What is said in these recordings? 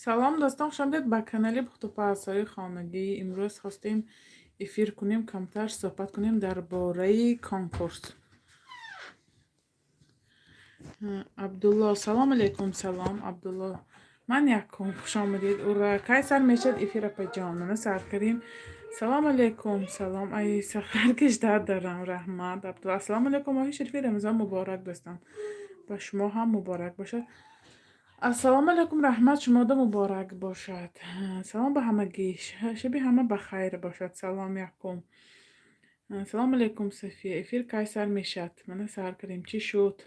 سلام دوستان، خوش آمدید به کانال پختوپزهای خانگی. امروز خواستیم افیر کنیم، کمتر صحبت کنیم درباره کنکورس. عبدالله سلام علیکم. سلام عبدالله، من یکم خوش آمدید. اور کیسر میشد افیر پیجان من سر کریم. سلام علیکم. سلام ای سفر کشتر دارم. رحمت عبدالله سلام علیکم. ماهی شریفی رمضان مبارک دوستان، با شما هم مبارک باشد. السلام علیکم، رحمت شما ده مبارک باشد. سلام به همگی، شبی همه بخیر باشد. سلام یکم. سلام علیکم صفیه. افیر کیسر میشد من سر کردیم. چی شد؟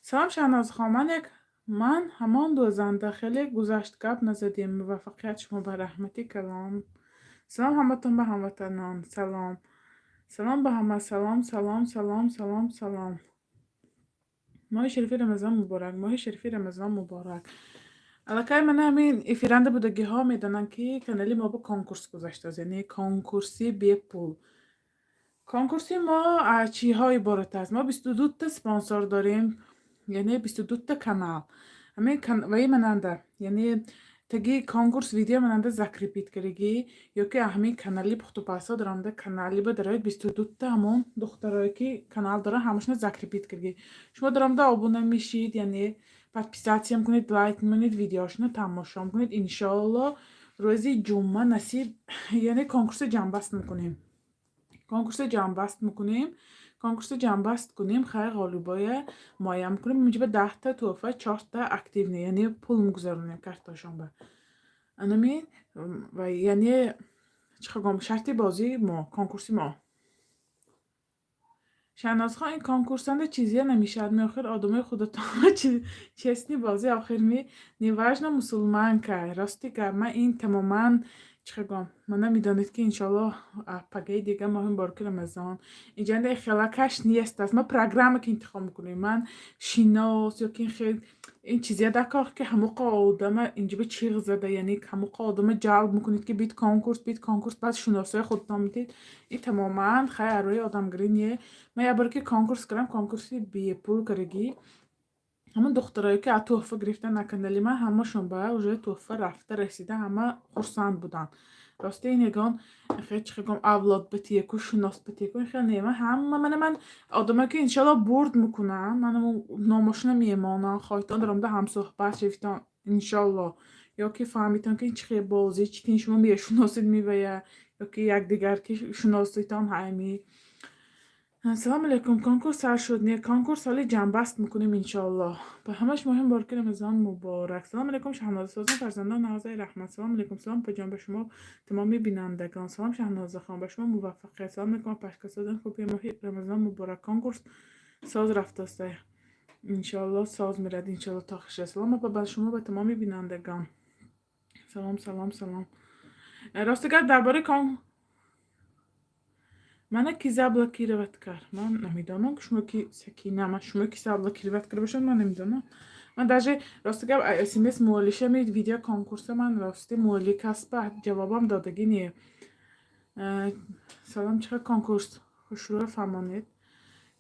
سلام شهناز خامنک. من همان دوزنده خیلی گذشت گپ نزدیم. موفقیت شما به رحمتی کلام. سلام همتون به هموطنان. سلام سلام به همه. سلام سلام سلام سلام سلام. ماهی شریفی رمضان مبارک. ماهی شریفی رمضان مبارک. الکی من همین افیرنده بودگی ها میدانن که کانالی ما با کنکورس گذاشته است، یعنی کنکورسی بی پول. کنکورسی ما چی های عبارت است؟ ما 22 تا سپانسر داریم، یعنی 22 تا کانال. همین وی مننده یعنی تگی کنکورس ویدیو مننده زکریپیت کرگی یا که همین کانالی پختو پاسا درنده کانالی به درای 22 تا همون دخترایی که کانال داره همشون زکریپیت کرگی. شما درنده آبونه میشید، یعنی подписаться کنید، لایک کنید، ویدیوشونو تماشا کنید. انشالله روزی جمعه نصیب یعنی کنکورس جنبست میکنیم. کنکورس جنبست کنیم خیلی غالبای مایم کنیم. میجه به 10 تا توفه 4 تا اکتیو نه، یعنی پول میگذارونیم کارتاشون به انمی و یعنی چخگام شرطی بازی ما کنکورسی ما. شهناز خان این کنکورسنده چیزی نمیشد می آخر آدمای خودتان چسنی بازی آخر می نیوژن مسلمان که راستی که من این تماما چخگام من نمیدانید که انشالله پگه دیگه مهم بارک رمضان اینجا خلاکش نیست است. ما پروگرام که انتخاب میکنیم من شیناس یا که این چیزی دکار که هموقع آدم اینجا به چیغ زده، یعنی هموقع آدم جلب میکنید که بیت کنکورس بعد شناسای خودتان میدید. این تماما خیلی روی آدمگری نیه. من یه بار که کنکورس کردم، کنکورسی بی پول کرگی همون دخترایی که از تحفه گرفتن نکندلی من همشون به اوجه تحفه رفته رسیده، همه خرسند بودن. راستی این یگان خیلی چخگم اولاد بتیکو شناس بتیکو خیلی نیمه همه من آدمه که انشالله برد میکنم من نامشونه میمانم خواهیتان دارم ده هم صحبت شفتان انشالله یا که فهمیتان که این چخی بازی چی شما میشناسید میوه یا که یک دیگر که شناسیتان همی. سلام علیکم. کنکورس سر شد نه کنکورس سالی جنبست میکنیم انشالله. به همش مهم بارک رمضان مبارک. سلام علیکم شهناز سازان فرزندان نوازه رحمت. سلام علیکم. سلام پجان به شما تمامی بینندگان. سلام شهناز خان به شما موفقیت. سلام علیکم پشکسادن خوبی ماهی رمضان مبارک. کنکورس ساز رفته است انشالله ساز میرد انشالله تا خشه. سلام به شما به تمامی بینندگان. سلام سلام سلام. راستگر درباره من کی زبلا کیروت کرد من نمیدونم که شما کی سکینه من شما کی زبلا کیروت کرد باشن من نمیدونم. من درجه راستی که اسمس مولیشه مید ویدیو کنکورس من راستی مولی کسب جوابم دادگی نیه. سلام چه کنکورس خوش رو فهمانید.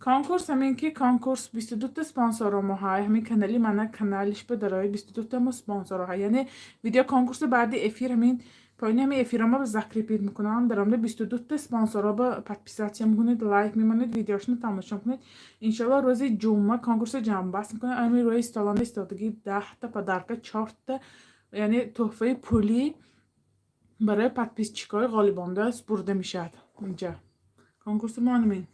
کنکورس همین که کنکورس 22 تا سپانسر ما های همین کانالی من کانالش به درای 22 تا ما سپانسر ها، یعنی ویدیو کنکورس بعد افیر همین پایین همین افیرما به زکریپیت میکنم درامده 22 تا سپانسر ها به подписаться میکنید، لایک میمونید، ویدیوشونو تماشا کنید. انشالله روزی جمعه کنکورس جنبست میکنه. همین روی استالانده استادگی 10 تا پدرکه 4 تا یعنی تحفه پولی برای подписчикای غالبانده سپرده میشد. اینجا کنکورس ما همین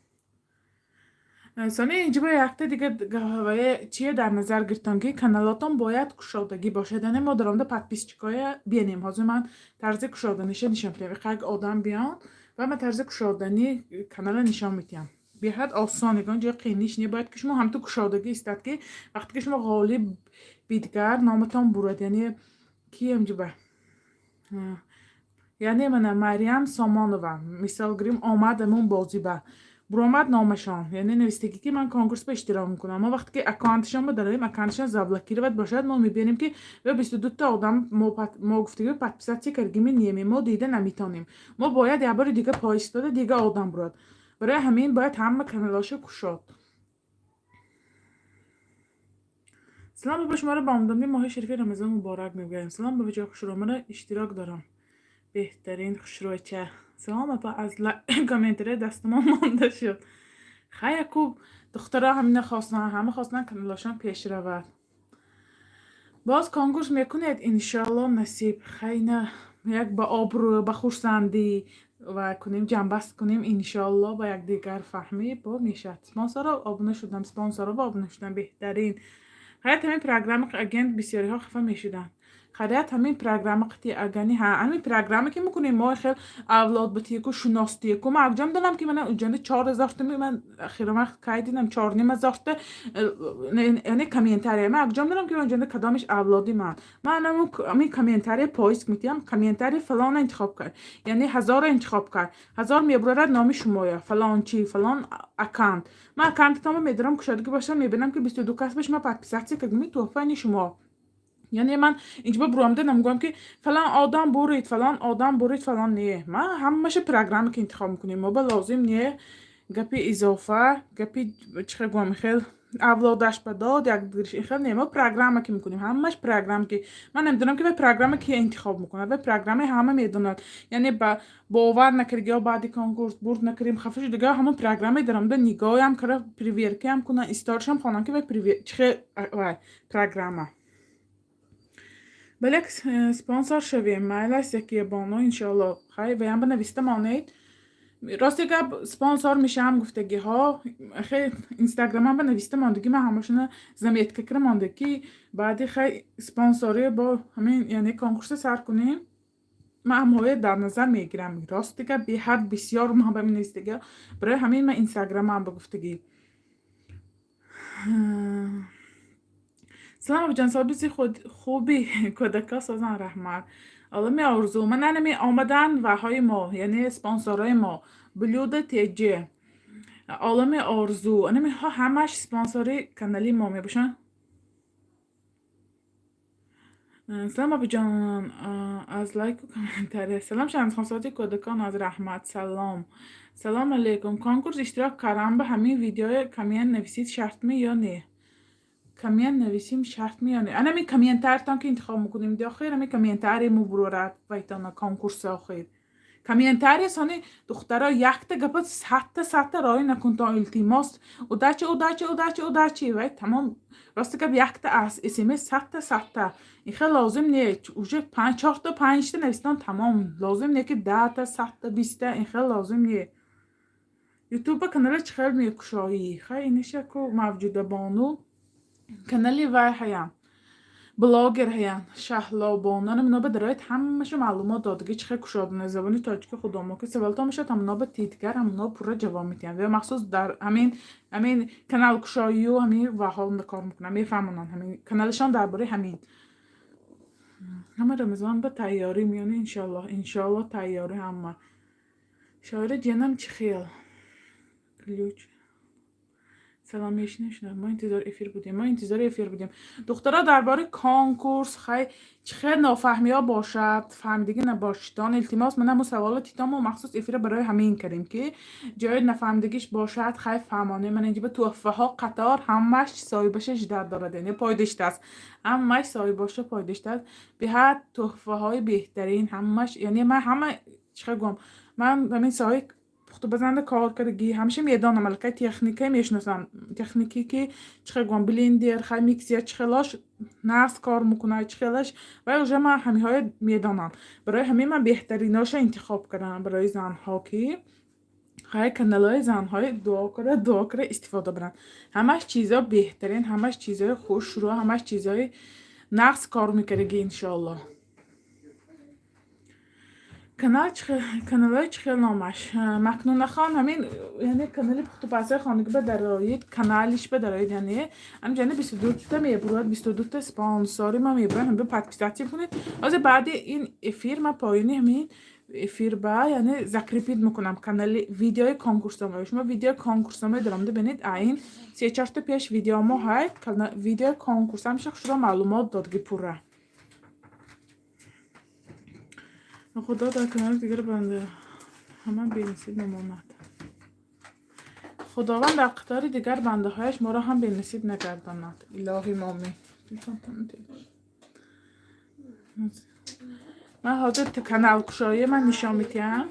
ثانیه اینجا باید یک دیگه چیه در نظر گرفتم که کانالاتون باید کشادگی باشد، یعنی ما درامده подписчикای بیانیم. حاضر من طرز کشادنیش نشان میدم. خیلی آدم بیان و من طرز کشادنی کانال نشان میدم. بیاد آسانه گان جای قینیش نیه. باید که شما هم تو کشادگی استاد که وقتی که شما غالب بیدگر نامتان برود، یعنی کی امجا به یعنی من مریم سامانووا مثال گریم آمدمون بازی به برآمد نامشان، یعنی نوشتگی که من کنکورس به اشتراک میکنم. ما وقتی که اکانتشان داریم اکانتشان زبلکی رو باشد ما میبینیم که به 22 تا آدم ما گفتگی подписаться کردیم نمی‌کنیم. ما دیده نمیتونیم. ما باید یه بار دیگه پایش داده دیگه آدم براد. برای همین باید همه کانالاشو کشاد. سلام به شما رو با آمدن ماه شریف رمضان مبارک میگویم. سلام به وجه خوشرومه اشتراک دارم. بهترین خوشروچه. سلام با از کامنتره دست ما مانده شد. خیلی خوب دخترها همینه خواستن، همه خواستن کانالشان پیش رود. باز کنکورس میکنید انشالله نصیب. خیلی یک با آبرو با خورسندی و کنیم جنبست کنیم انشالله با یک دیگر فهمی با میشد. سپانسر آبونه شدم، سپانسر با آبونه شدم بهترین. خیلی همین پروگرام اگنت بسیاری ها خفه میشدن. خیلی همین پروگرام قطعی اگنی ها همین پروگرامی که میکنیم ما خیلی اولاد بتیه کو شناستی کو ما اگجام دارم که من اونجا 4000 تا من اخیرا وقت کی دیدم 4500 تا یعنی کامنتاری من اگجام دارم که اونجا کدامش اولادی من همین کامنتاری پایس میتیم کامنتاری فلان انتخاب کرد یعنی 1000 انتخاب کرد 1000 میبره نام شما فلان چی فلان اکانت من اکانت تمام میدارم کشادگی باشم میبینم که 22 کس بهش من پادپیساتی که می توفانی شما یعنی من اینجا برامده نمیگم که فلان آدم برید فلان آدم برید فلان نه من همش پروگرامی که انتخاب میکنیم ما لازم نه گپی اضافه گپی چه گم خیل اولادش بداد یک دیگرش خیل نه ما پروگرامی که میکنیم همش پروگرام که من نمیدونم که به پروگرامی که انتخاب میکنه به پروگرامی همه میدونن یعنی با باور نکردی یا بعدی کنکورس برد نکردیم خفش دیگه همون پروگرامی دارم ده نگاهی هم کرده پریویر هم کنن استارش هم خونن که به پریویر چه پروگرامه بلک سپانسر شویم مایل است یکی بانو انشالله خیلی بیان بنویسته مانید راستی که سپانسر میشم گفتگی ها خیلی اینستاگرام هم بنویسته ماندگی من همشون زمیت که کرم ماندگی بعدی خیلی سپانسری با همین یعنی کنکورس سر کنیم من همه در نظر میگیرم راستی که به حد بسیار ما به من دیگه برای همین من اینستاگرام هم بگفتگی سلام جان سابیسی خود خوبی کودکا سازن رحمت حالا می آرزو من نمی آمدن و های ما یعنی سپانسرای ما بلود تیجه عالم آرزو انا می ها همش سپانسری کانالی ما می باشن سلام ابو جان از لایک و کامنتاری سلام شما خانساتی کودکان از رحمت سلام علیکم کنکورس اشتراک کردم به همین ویدیو کامنت نویسید شرط می یا نه کامنت نویسیم شرط می یا نه انا می کامنتار تان که انتخاب میکنیم دی آخر می کامنتاری مبرورات وایتانا کنکورس آخر کامنتاری سانی دخترا یک تا گپ ساعت رای نکن تا التیماس وداچی وای تمام راستی که یک تا اسمس ساعت این خیلی لازم نیه اوجه 4 تا 5 تا نوشتن تمام لازم نیه که 10 تا 100 تا 20 تا این خیلی لازم نیه یوتیوب کانال چخیل میکشایی خیلی نشه که موجوده بانو کانالی وای هیم بلاگر هیم شهلا بانو نمینا به درایت همش معلومات دادگی چخیل کشادن زبانی تاجیک خودمو که سوالتا میشه تمنا به تیتگر همنا پورا جواب میتیم و مخصوص در همین کانال کشایی و همین وحال کار میکنم میفهمونن همین کانالشان درباره همین همه رمضان به تیاری میونه انشالله تیاری همه شاعر جنم چی خیل کلیوچ سلامیش نشنم ما انتظار افیر بودیم دخترها درباره کنکورس خیلی نافهمی ها باشد فهمیدگی نباشتان التماس من همون سوالات تام و مخصوص افیر برای همین کردیم که جای نفهمیدگیش باشد خیلی فهمانه من اینجا به توفه ها قطار همش سایبش جدید دارد یعنی پایدشت است همش سایباشه پایدشت است به هر توفه های بهترین همش یعنی من همه چه گم من همین سایه تو بزنده کار کردگی همیشه میدانم الکی تکنیکی میشناسم تکنیکی که چه گم بلندر خیلی میکسیه چخلاش نفس کار میکنه چخلاش و اوجه من همه های میدانم برای همین من بهتریناش انتخاب کردم برای زنها که خیلی کانالای زنهای دعا کرده استفاده برن همش چیزا بهترین همش چیزای خوش رو همش چیزای نفس کار میکردگی انشالله کانال چخیل نامش مکنون خان همین یعنی کانالی پخت و پسر خانگی به درایید کانالش به درایید یعنی همین 22 تا میبرد 22 تا سپانساری ما میبرن هم به پادپیساتی کنید از بعد این افیر ما پایینی همین افیر با یعنی ذکر میکنم کانال ویدیوی کنکورسنامه شما ویدیو کنکورسنامه دارم ببینید این 3-4 تا پیش ویدیو ما های ویدیو کنکورس هم شما معلومات دادگی پوره خدا در کنار دیگر بنده همه بی‌نصیب نماند خداوند در قطار دیگر بنده هایش ما را هم بی‌نصیب نگرداند الهی مامی من حاضر تو کانال کشایی من نشان میتیم.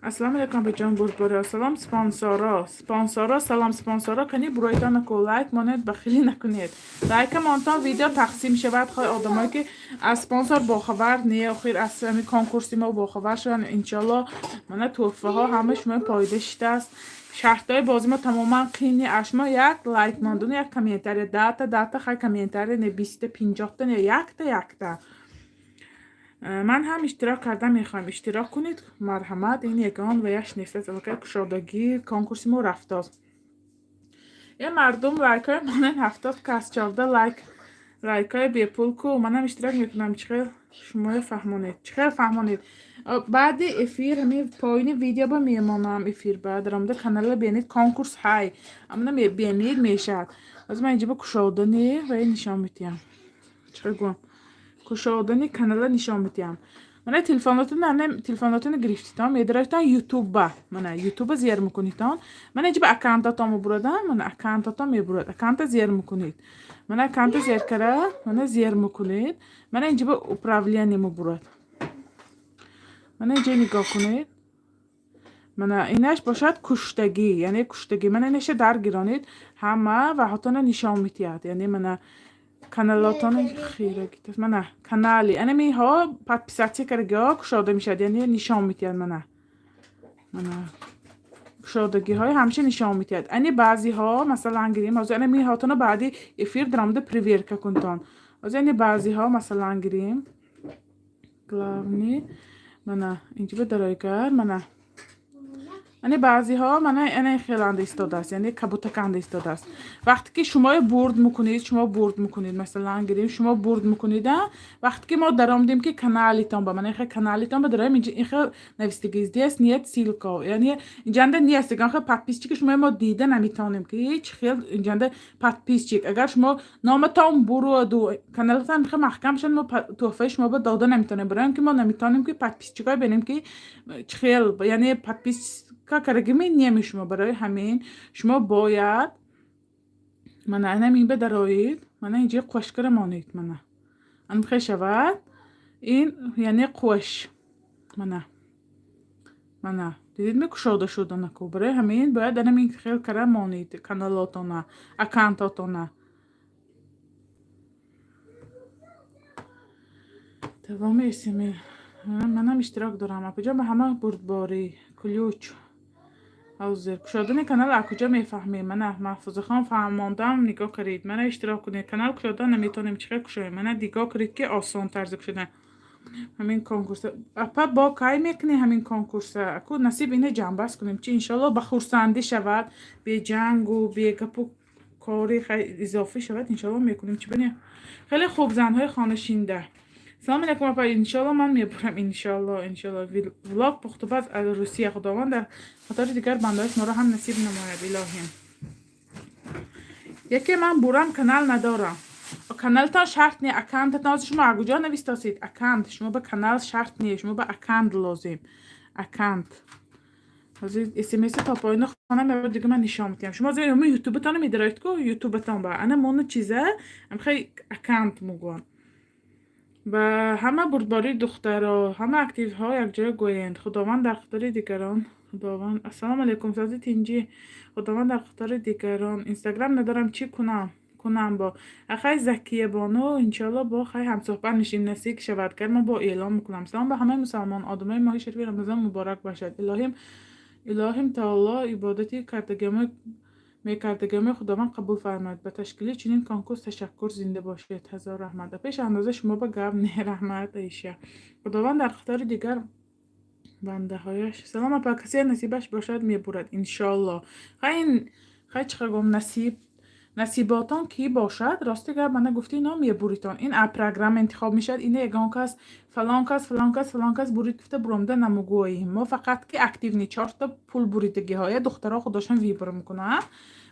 السلام علیکم به جان بردباری. سلام سپانسورا سلام سپانسورا کنی برویدان کو لایک مانید بخیلی نکنید. لایک مانتان ویدیو تقسیم شود خواهی آدمایی که از سپانسور باخبر نیه آخر از همی کنکورسی ما باخبر شدن انشالله من توفه ها همه شما پایده شده است. شرطای بازی ما تماما قینی اشما یک لایک ماندون یک کامنتاری داتا خیلی کامنتاری نه 20-50 تا نه یک تا من هم اشتراک کردم میخوام اشتراک کنید مرحمت این یگان و یک نیست از الکه کشادگی کنکورسی ما رفته یه مردم لایک های مانن 70 کس 14 لایک های بی پول کو منم اشتراک میکنم چخیل شما فهمونید بعد افیر همین پایین ویدیو با میمانم افیر بعد رامده کانال بینید کنکورس های اما بینید میشد از من اینجا با کشادنی و این نشان میتیم چخیل گوام کشادنی کانال نشان میتیم من تلفناتون گرفتم میدرشتن یوتیوب با من یوتیوب زیر میکنیدان من اینجا به اکانتاتام بردم من اکانتاتام میبرد اکانت زیر میکنید من اکانت زیر کرده من زیر میکنید من اینجا به اپراولیانی میبرد من اینجا نگاه کنید من اینش باشد کشتگی یعنی کشتگی من اینش درگیرانید همه و حتی نشان میتید یعنی من کانالاتون خیره گیت من کانالی انا می ها подписаться کرده کشاده میشد یعنی نشان میتید من کشادگی های همیشه نشان میتید یعنی بعضی ها مثلا گیریم از انا می هاتون بعدی افیر درامده پریویر کنتان از یعنی بعضی ها مثلا گیریم گلاونی من اینجا به درایگر من یعنی بعضی ها من خیلی انده ایستاده است یعنی کبوتک انده ایستاده است وقتی که شما برد میکنید مثلا گیریم شما برد میکنید وقتی که ما درآمدیم که کانالیتان با من خیلی کانالیتان با درایم اینجا خیلی نویستگی است نیت سیلکا یعنی اینجا نیست که خیلی پادپیسچی که شما ما دیده نمیتونیم که هیچ خیلی اینجا پادپیسچی اگر شما نامتان برو دو کانالتان خیلی محکم شد ما توفه شما با داده نمیتونیم برای اینکه ما نمیتونیم که پادپیسچی کار ببینیم که خیلی یعنی پادپیس کارگمی نمیشما برای همین شما باید من اینم بدرایید من اینجا خوشگره مانید من خیلی شود این یعنی خوش من دیدید می کشاده شده نکو برای همین باید اینم خیلی کره مانید کانالاتونه اکانتاتونه تمام اسمی منم اشتراک دارم اپجا به همه بردباری کلیوچ حاضر کشادن کانال از کجا میفهمیم من محفوظ خان فهماندم نگاه کرید من اشتراک کنید کانال کشادن نمیتونیم چیکار کشایم من نگاه کرید که آسان طرز کشیدن همین کنکورس اپا با کای میکنی همین کنکورس اكو نصیب اینه جنبش کنیم چی انشالله با خورسندی شود به جنگ و به گپ کاری خیلی اضافه شود انشالله میکنیم چی بنی خیلی خوب زنهای خانشینده سلام علیکم اپا انشالله من میبرم انشالله ولاگ پخته باز از روسیه خداوند در خاطر دیگر بندهایش ما را هم نصیب نماید الهیم یکی من برم کانال ندارم کانال تا شرط نیه اکانت تا شما اگوجا نویستاسید اکانت شما به کانال شرط نیه شما به اکانت لازم اکانت از اسمس تا پایین خانه میاد دیگه من نشان میدم شما از یوتیوب تان میدارید کو یوتیوب تان با انا مون چیزه ام خیلی اکانت میگم و همه بردباری دخترها همه اکتیو ها یک جای گویند خداوند در خاطر دیگران خداوند السلام علیکم سازی تینجی خداوند در خاطر دیگران اینستاگرام ندارم چی کنم با اخی زکیه بانو انشالله با خیلی هم صحبت میشیم نزدیک شود کرد من با اعلام میکنم سلام به همه مسلمان آدمای ماه شریف رمضان مبارک باشد الهیم تعالی عبادتی کردگی خداوند قبول فرماید به تشکیل چنین کنکورس تشکر زنده باشید هزار رحمت پیش اندازه شما به گرم نه رحمت ایشه خداوند در خاطر دیگر بنده هایش سلام اپا کسی نصیبش باشد میبرد انشالله خیلی چقدر گم نصیباتان کی باشد راستی که من گفتی اینا میبریتان این پروگرام انتخاب میشد اینه یگان کس فلان کس برید گفته برامده نموگوییم ما فقط که اکتیو نی 4 تا پول بریدگی های دخترها خودشون ویبر میکنن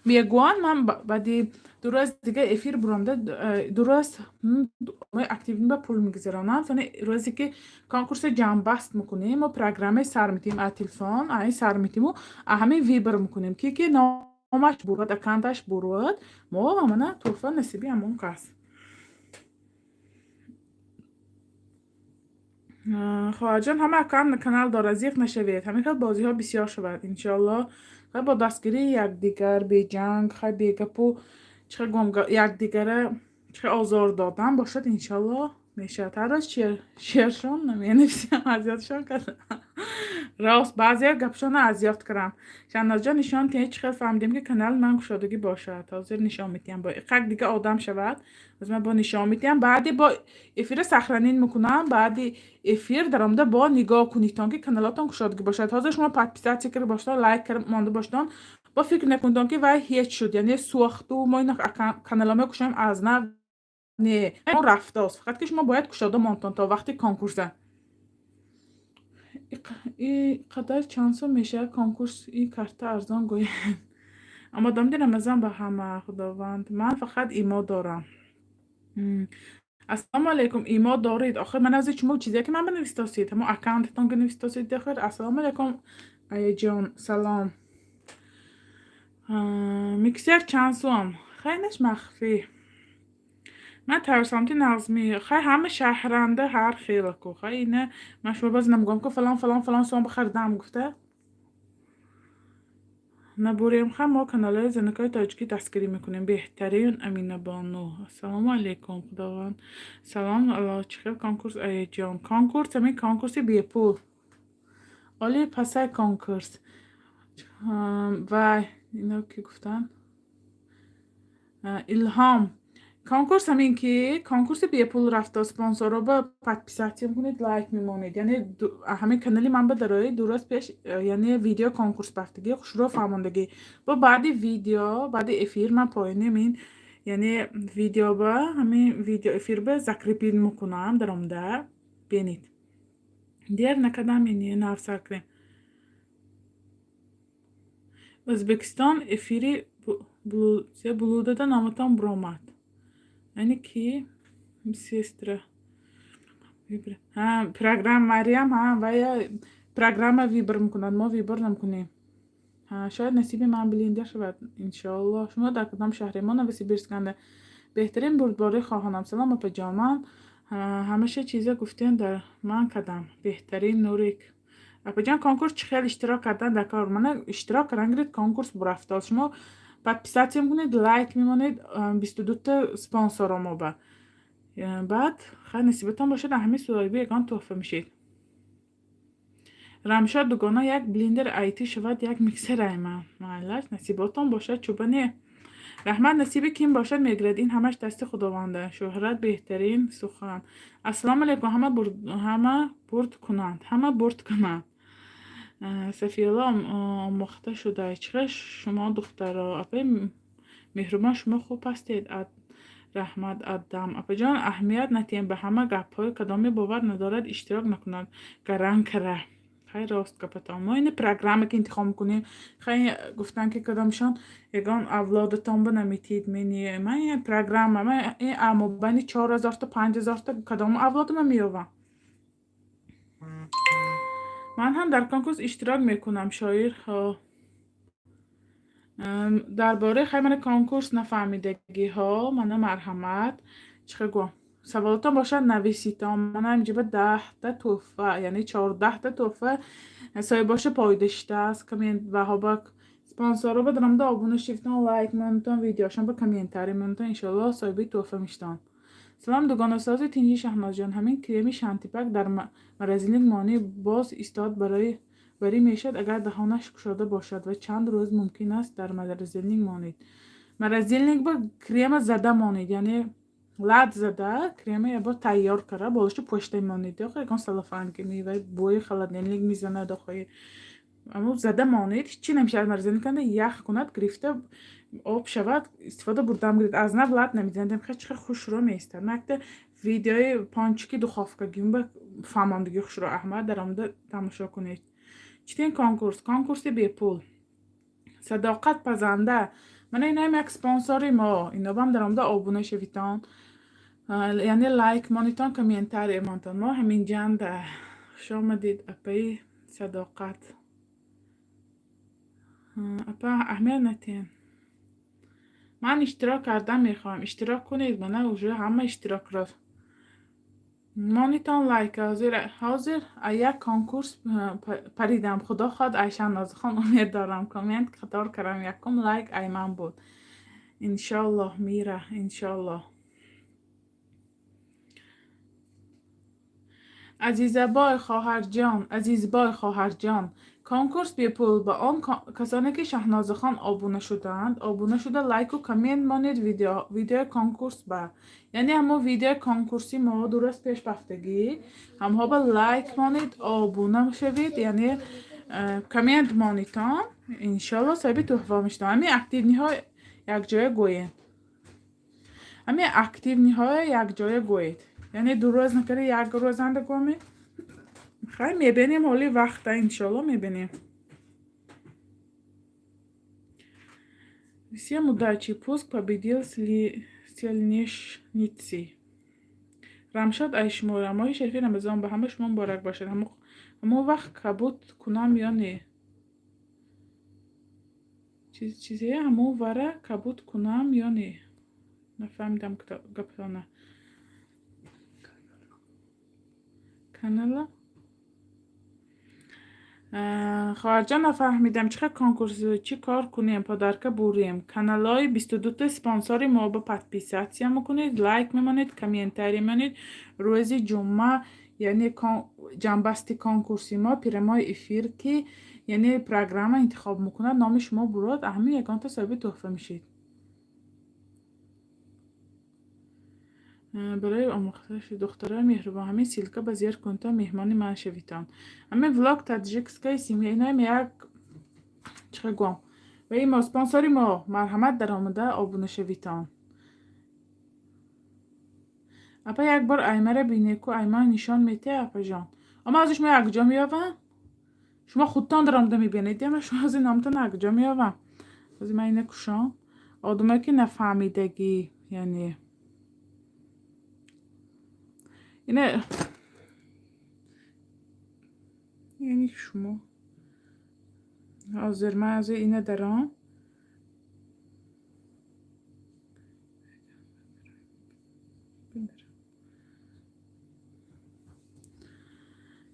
میگوان من بعدی درست دیگه افیر برامده درست اکتیو نی با پول میگذرانم فنه روزی که کنکورس جنبست میکنیم و پروگرام سر میتیم از تلفن سر میتیم و همین ویبر میکنیم که نام همش برود اکانتش برود ما همه توفه نصیبی همون کس خواهر جان همه اکانت کانال داره زیق نشوید همین بازی ها بسیار شود انشالله خیلی با دستگیری یکدیگر به جنگ خیلی بیگپو چه گم یکدیگر چه آزار دادن باشد انشالله میشه هر روز شیرشون نمینویسیم اذیتشون کردم راست بعضی گپشون اذیت کردم شناز جان نشان که هیچ خیلی فهمیدیم که کانال من گشادگی باشه تازه نشان میتیم با یک دیگه آدم شود از من با نشان میتیم بعدی با افیر سخرانین میکنم بعدی افیر درامده با نگاه کنید تا که کانالاتون گشادگی باشه تازه شما پادپیسات کرده باشید لایک کرده مانده باشید با فکر نکنید که وای هیچ شد یعنی سوخت و ما این کانالامه کشم از نه نه اون رفته است فقط که شما باید گشاده مانتون تا وقتی کنکورسه این قدر چند سو میشه کنکورس این کارت ارزان گوید اما دام دیرم ازم به همه خداوند من فقط ایما دارم السلام علیکم ایما دارید آخر من از شما چیزی که من بنویستاسید همون اکانتتون که نویستاسید داخل السلام علیکم ای جان سلام میکسر چند سو هم خیلیش مخفی من ترسم که نظمی خیلی همه شهرنده هر خیلی کو خیلی اینه من شما باز نمیگم که فلان فلان فلان سوام بخردم گفته نبوریم خیلی ما کانال زنکای تاجیکی دستگیری میکنیم بهترین امینه بانو السلام علیکم خداوند سلام الله چخیر کنکورس ای جان کنکورس همین کنکورسی بی پول آلی پسای کنکورس و اینا که گفتن الهام کنکورس همین که کنکورس بی پول رفته اسپانسر رو با پادپیساتی میکنید لایک میمونید یعنی همین کانالی من به درای درست پیش یعنی ویدیو کنکورس بفتگی شروع فهماندگی با بعدی ویدیو بعد افیر من پایینی این یعنی ویدیو با همین ویدیو افیر به زکریپین میکنم درامده بینید دیر نکدم اینی نفسر کریم Özbekistan efiri buluda namıtan bromat. Yani ki sestra. Ha program Meryem ha veya programa vibr میکنن ما ویبر نمیکنیم ها شاید نصیب من بلینده شود انشالله شما در کدام شهر ما نویسی برسکنده بهترین بردباری خواهانم سلام اپا جامن همیشه چیزا گفتین در من کدام بهترین نوریک اپا جان کنکورس چه خیلی اشتراک کردن در کار من اشتراک کردن گرید کنکورس برفته شما پادپیساتی میکنید لایک میمونید 22 تا سپانسر ما با بعد خیلی نصیبتان باشد همه سوالبی یکان تحفه میشید رمشاد دوگانه یک بلیندر ایتی شود یک میکسر ایمن معلش نصیبتان باشد چوبانه رحمت نصیب کیم باشد میگرد این همش دست خداونده شهرت بهترین سخن السلام علیکم همه برد کنند سفیلا مخته شده چقدر شما دخترها اپا مهربان شما خوب هستید رحمت ادم اپا جان اهمیت نتیم به همه گپ های کدامی باور ندارد اشتراک نکنند گران کره خیلی راست گپتان ما این پروگرامی که انتخاب کنیم خیلی گفتن که کدامشان یگان اولادتان بنمیتید منی من این پروگرام من این امو بینی 4000 تا 5000 تا کدام اولادم میوم من هم در کنکورس اشتراک میکنم شاعر ها درباره خیلی من کنکورس نفهمیدگی ها من مرحمت چه گوام سوالاتان باشد نویسیتان من هم جیبه 10 تا توفه یعنی 14 تا توفه سایه باشه پایدشته است کمینت و ها با سپانسر رو بدرم دا آبونه شیفتان لایک منتون ویدیوشان با کمینتاری منتون انشالله سایبی توفه میشتان سلام دوگانه سازی تینجی شهناز جان همین کریمی شانتیپک در مرزیلینگ مانی باز استاد برای میشد اگر دهانش گشاده باشد و چند روز ممکن است در مرزیلینگ مانید مرزیلینگ با کریم زده مانید یعنی لاد زده کریم یه بار تیار کرده بالشو پشته مانید یا خیلی کن سلافانگی میوه بوی خلادنلیگ میزنه داخل اما زده مانید چی نمیشه از مرزیلینگ کنه یخ کند گرفته آب شود استفاده بردم گرید از نه ولاد نمیزندم خیلی چقدر خوش رو میستر نکته ویدیوی پانچکی دخافکا گیم به فهماندگی خوش رو احمد در آمده تماشا کنید چتین کنکورس بی پول صداقت پزنده من این هم یک سپانساری ما اینا بام در آمده آبونه شویتان یعنی لایک مانیتان کمینتر ایمانتان ما همین جنده شما دید اپای صداقت اپا احمیل نتین من اشتراک کردم میخوام اشتراک کنید. من уже همه اشتراک را مانیتان لایک حاضر یک کنکورس پریدم خدا خواد ایشان نازخان امید دارم کامنت خطار کردم یکم لایک ایمن بود انشالله میره انشالله. عزیزبای خواهر جان کنکورس بی پول با آن کسانی که شهناز خان آبونه شده لایک و کامنت مانید ویدیو کنکورس با یعنی همو ویدیو کنکورسی ما درست پیش بفتگی همها با لایک مانید آبونه شوید یعنی کامنت مانیتان انشالله صاحبی تحفه میشتم. همین اکتیونی ها یک جای گوید یعنی دو روز نکره یک روز اندگومی خیلی میبینیم حالی وقتا انشالله میبینیم. Все удачи, пуск победил сильнейший. рамшад айшмура моҳи шарифи рамазон ба ҳама шумо муборак бошад. ҳамо вақт кабуд кунам ё не чизе ҳамо вара кабуд кунам ё не нафаҳмидам гапона канала хоҳарҷон нафаҳмидам чӣ конкурс чӣ кор кунем подарка бурем. каналҳои 22 спонсори мо ба подписатсия мекунед лайк мемонед комментарий мемонед. рӯзи ҷумъа яъне ҷанбасти конкурси мо пирамои эфир ки яъне программа интихоб мекунад номи шумо бурод ҳамин ягонта соҳиби тӯҳфа мешед. برای آموختن دخترای مهربان همین سیلکا با زیر کنتا مهمانی من شویتان. همین ولاگ تاجیکسکای سیمی اینایم یک چه گوام و این ما سپانساری ما مرحمت در آمده آبونه شویتان. اپا یک بار ایمه را بینه که ایمه نشان میته اپا جان اما ازش ما یک جا میابم شما خودتان در آمده میبینید یا شما از این آمتان یک جا میابم از این من اینه کشان آدمه که نفهمیدگی یعنی اینه یعنی شما حاضر من از اینه درام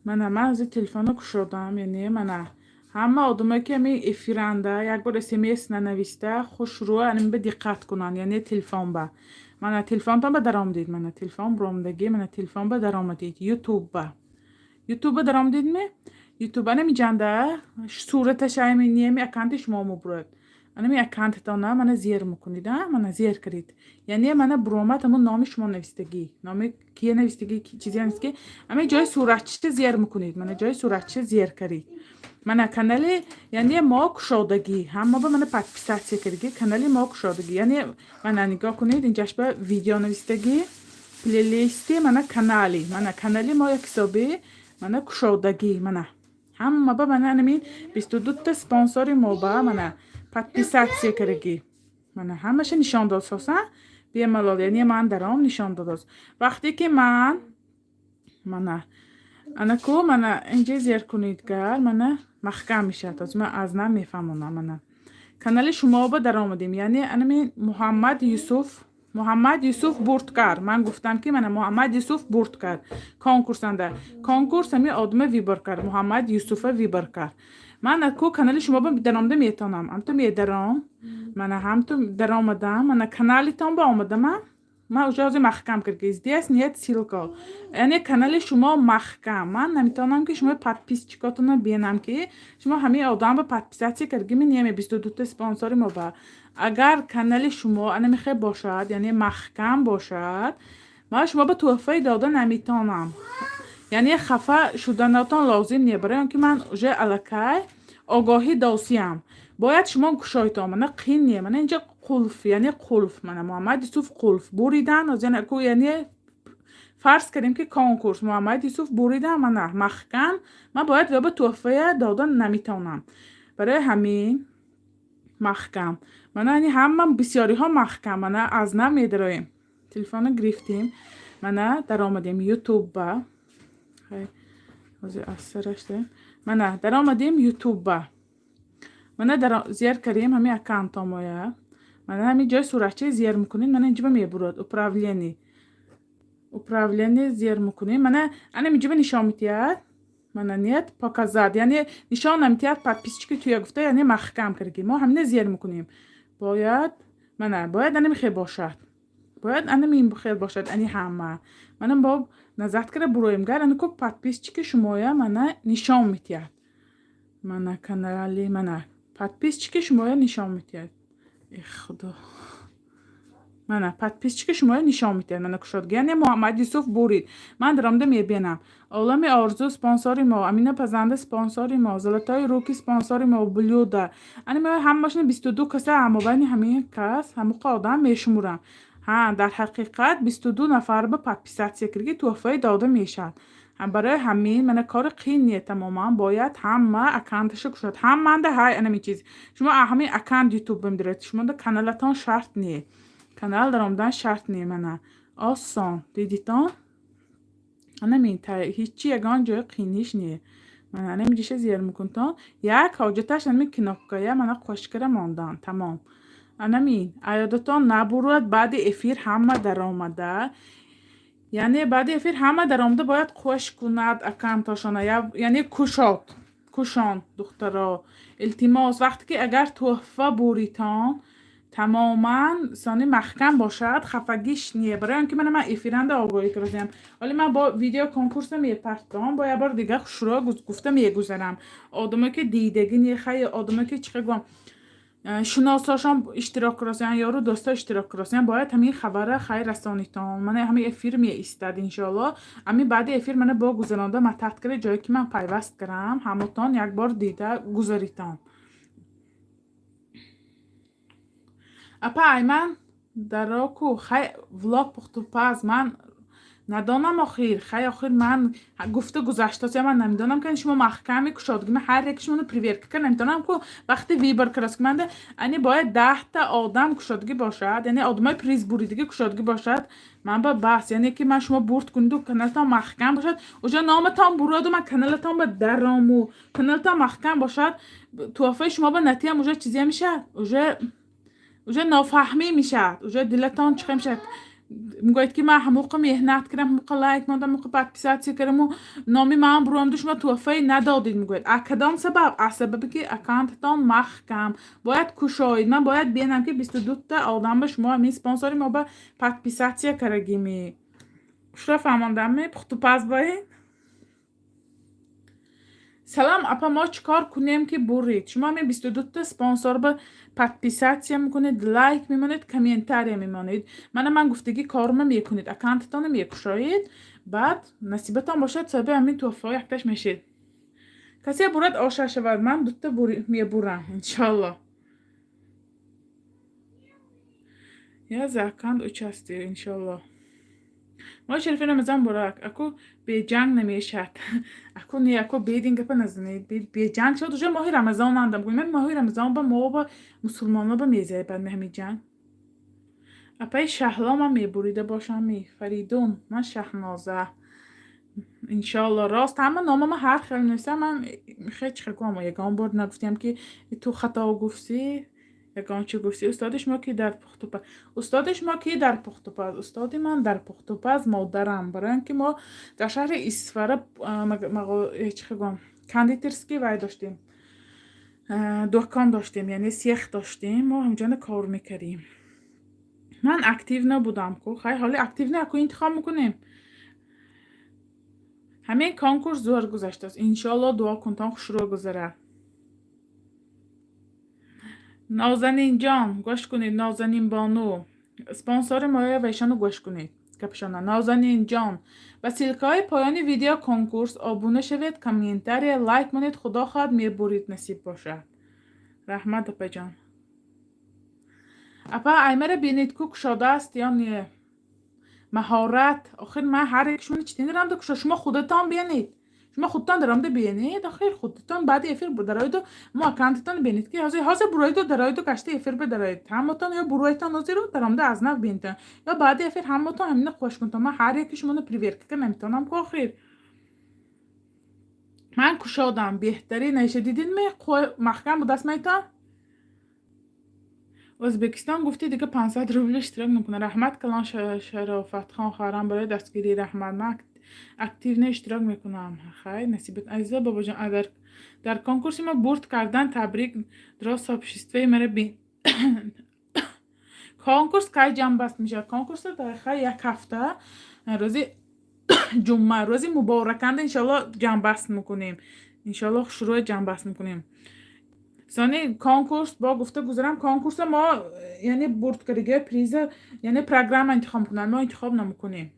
من از تلفن کشودم یعنی من همه آدمایی که می افیرنده یک بار اسمس ننویسته خوش رو انم به دقت کنن یعنی تلفن با من تلفن تا به درام دید من تلفن برامدگی من تلفن به درام دید یوتیوب به درام دید می یوتیوب نمی جنده صورتش ایمنیه می اکانتش ما مبرد انا می اکانت تا نه من زیر میکنید من زیر کرید یعنی من برامت همون نام شما نوشتگی نام کیه نوشتگی چیزی نیست که اما جای صورتش زیر میکنید من جای صورتش زیر کرید من کانال یعنی ما کشادگی هم با من پادپیساتsia کردی کانال ما کشادگی یعنی من نگاه کنید اینجاش به ویدیو نوشتگی پلیلیستی من کانالی ما یک حسابی من کشادگی من هم با من همین 22 تا سپانسر ما با من подписаться کردی من همش نشان داد ساسا بیمالال یعنی من درام نشان داد وقتی که من کو من اینجا زیر کنید گر من محکم میشه تا من از نمیفهمونم من کانال شما با در آمدیم یعنی انمی محمد یوسف بورتکار من گفتم که من محمد یوسف بورتکار کنکورس همی آدم ویبرکار محمد یوسف ویبرکار من کو کانال شما با در آمده میتونم هم تو میدرام من هم تو در آمدم من کانالی تان با آمدم من اجازه محکم کرد здесь нет ссылка یعنی کانال شما محکم من نمیتونم که شما подписчикатون ببینم که شما همه آدم با подписаться کردی من نمی 22 تا سپانسر ما با اگر کانال شما انا میخواد باشد یعنی محکم باشد من شما با تحفه دادن نمیتونم یعنی خفه شدنتون لازم نیه برای اینکه من اجازه الکی آگاهی داشتم باید شما گشایتان من قین نیه من اینجا قلف یعنی قلف من محمد یوسف قلف بریدن از یعنی فرض کردیم که کنکورس محمد یوسف بریدن من محکم من باید به تحفه دادن نمیتونم برای همین محکم من یعنی هم بسیاری ها محکم من از نمیدرایم تلفن گرفتیم من در آمدیم یوتیوب با من در آمدیم یوتیوب با من در زیر کردیم همین اکانت مایه من همین جای صورتچه زیر میکنین من اینجا میبرد управление زیر میکنین من انا اینجا نشان میتید من نیت показать یعنی نشان نمیتید подписчики توی گفته یعنی محکم کردیم ما همین زیر میکنیم باید انا خیلی باشد باید انا خیلی باشد یعنی همه منم با نظرت کرده برویم گر انا کو подписчики شمایا من نشان میتید من کانالی من подписчики شمایا نشان میتید ای خدا من подписчики شمایا نشان میتید من کشادگی یعنی محمد یوسف برید من درامده میبینم عالم آرزو سپانساری ما امینه پزنده سپانساری ما زلاتای روکی سپانساری ما بلوده یعنی ما هم باشن 22 کسه اما بین همین کس همون آدم میشمورم ها در حقیقت 22 نفر به подписаться کردگی توفای داده میشن برای همین من کار قینیه تماما باید همه اکانتش کشد هم من ده های انمی چیز شما همین اکانت یوتیوب بمدارید شما ده کانالتان شرط نیه کانال درآمدن شرط نیه منه آسان دیدیتان انمی هیچی یگان جای قینیش نیه من انمی جیشه زیر میکنتان یک حاجتش انمی کناکایه من خوشکره ماندن تمام انمی ایادتان نبرود بعد افیر همه در آمده یعنی بعد افیر همه در آمده باید خوش کند اکانتاشانه یعنی کشان دخترا التماس وقتی که اگر تحفه بوریتان تماما سانی محکم باشد خفگیش نیه برای اینکه من افیرنده آگاهی کردم ولی من با ویدیو کنکورس میپرتم با یه بار دیگه شروع گفته میگذارم آدمایی که دیدگی نیه خیلی آدمایی که چقدر شناساشان اشتراک کراسیان یارو دوستا اشتراک کراسیان باید همین خبره خیر رسانیتان من همین افیر می ایستاد انشالله همین بعد افیر من با گذرانده من تحت کرده جایی که من پیوست کردم هموتان یک بار دیده گذاریتان اپا ایمن دراکو خی ولاگ پختو پاز من ندانم آخر من گفته گذشته من نمیدانم که شما محکمی کشادگی من هر یکشون رو پریویر که نمیدانم که وقتی ویبر کراس من یعنی باید 10 تا آدم کشادگی باشد یعنی آدمای پریز بوریدگی کشادگی باشد من با بس یعنی که من شما بورد کنید و کانالتان محکم باشد اوجا نامتان برود و من کانالتان به درامو کانالتان محکم باشد توافه شما به نتیجه اوجا چیزی میشه اوجا نافهمی میشه اوجا دلتان چخه میشه میگوید که من هموقع مهنت کردم هموقع لایک ماندم هموقع подписаться کردم و نامی من برام شما توفی ندادید میگوید اکدام سبب از سببی که اکانتتان محکم باید کشایید من باید بینم که 22 تا آدم به شما همین سپانساری ما به подписаться کردگیمی شرا فهماندم می پختو پس باید سلام اپا ما چیکار کنیم که برید شما همین 22 تا سپانسر به подписаться میکنید لایک میمونید کامنتاری میمونید من گفتگی کارم میکنید اکانتتان میکشایید بعد نصیبتان باشد صاحب همین توفای یکتش میشید کسی برد آشر شود من دوتا میبرم انشالله یا زکند اچستی انشالله ما شریفه نمیزن براک اکو به جنگ نمیشد اکو نی اکو بیدین گپ نزنید به جنگ شد دوشه ماهی رمضان اندم من ماهی رمضان با ما با مسلمان با میزه بعد همین جنگ اپای شهلا من میبریده باشم فریدون من شهنازه انشالله راست همه نامه من هر خیلی نیستم من خیلی چه کنم یکان برد نگفتیم که تو خطا گفتی یکان چه گفتی استادش ما کی در پختوپز استادش ما کی در پختوپز استادی من در پختوپز مادرم برای اینکه ما در شهر اسفره چه گم کاندیترسکی وای داشتیم دکان داشتیم یعنی سیخ داشتیم ما همونجا کار میکردیم من اکتیو نبودم که خیلی حالی اکتیو نه که انتخاب میکنیم همین کنکورس زور گذشته است انشالله دعا کنتان خوش رو گذره نازنین جان گوش کنید نازنین بانو سپانسر مایه ویشانو گوش کنید کپشانه نازنین جان و سیلکای پایان ویدیو کنکورس آبونه شوید کامنتاری لایک منید خدا خواهد میبرید نصیب باشه رحمت اپا جان اپا ایمه بینید که کشاده است یا نه مهارت آخر من هر یکشون چطور دارم ده کشا شما خودتان بینید شما خودتان دارم ده بینید آخر خودتان بعد افیر بدراید و ما اکانتتان بینید که حاضر براید و دراید و کشته افیر بدراید همتان یا برایتان حاضر رو دارم ده از نو بینید یا بعد افیر همتان همین خوش کنتان من هر یکشون پریویر که نمیتونم که آخر من کشادم بهتری نیشه دیدین می محکم بود دست میتان ازبکستان گفتی دیگه 500 روبل اشتراک نکنه. رحمت کلان شرافت خان خواهرم برای دستگیری رحمت من اکتیو نه اشتراک میکنم. خیر نصیبت عزیزا بابا جان. اگر در کنکورس ما برد کردن تبریک دراست обществе مرا بین. کنکورس کی جنبست میشه؟ کنکورس دقیقا یک هفته روزی جمعه روزی مبارکند انشالله جنبست میکنیم. انشالله شروع جنبست میکنیم. ثانی کنکورس با گفته گذارم کنکورس ما یعنی برد کردگی پریز یعنی پروگرام انتخاب کنن ما انتخاب نمیکنیم.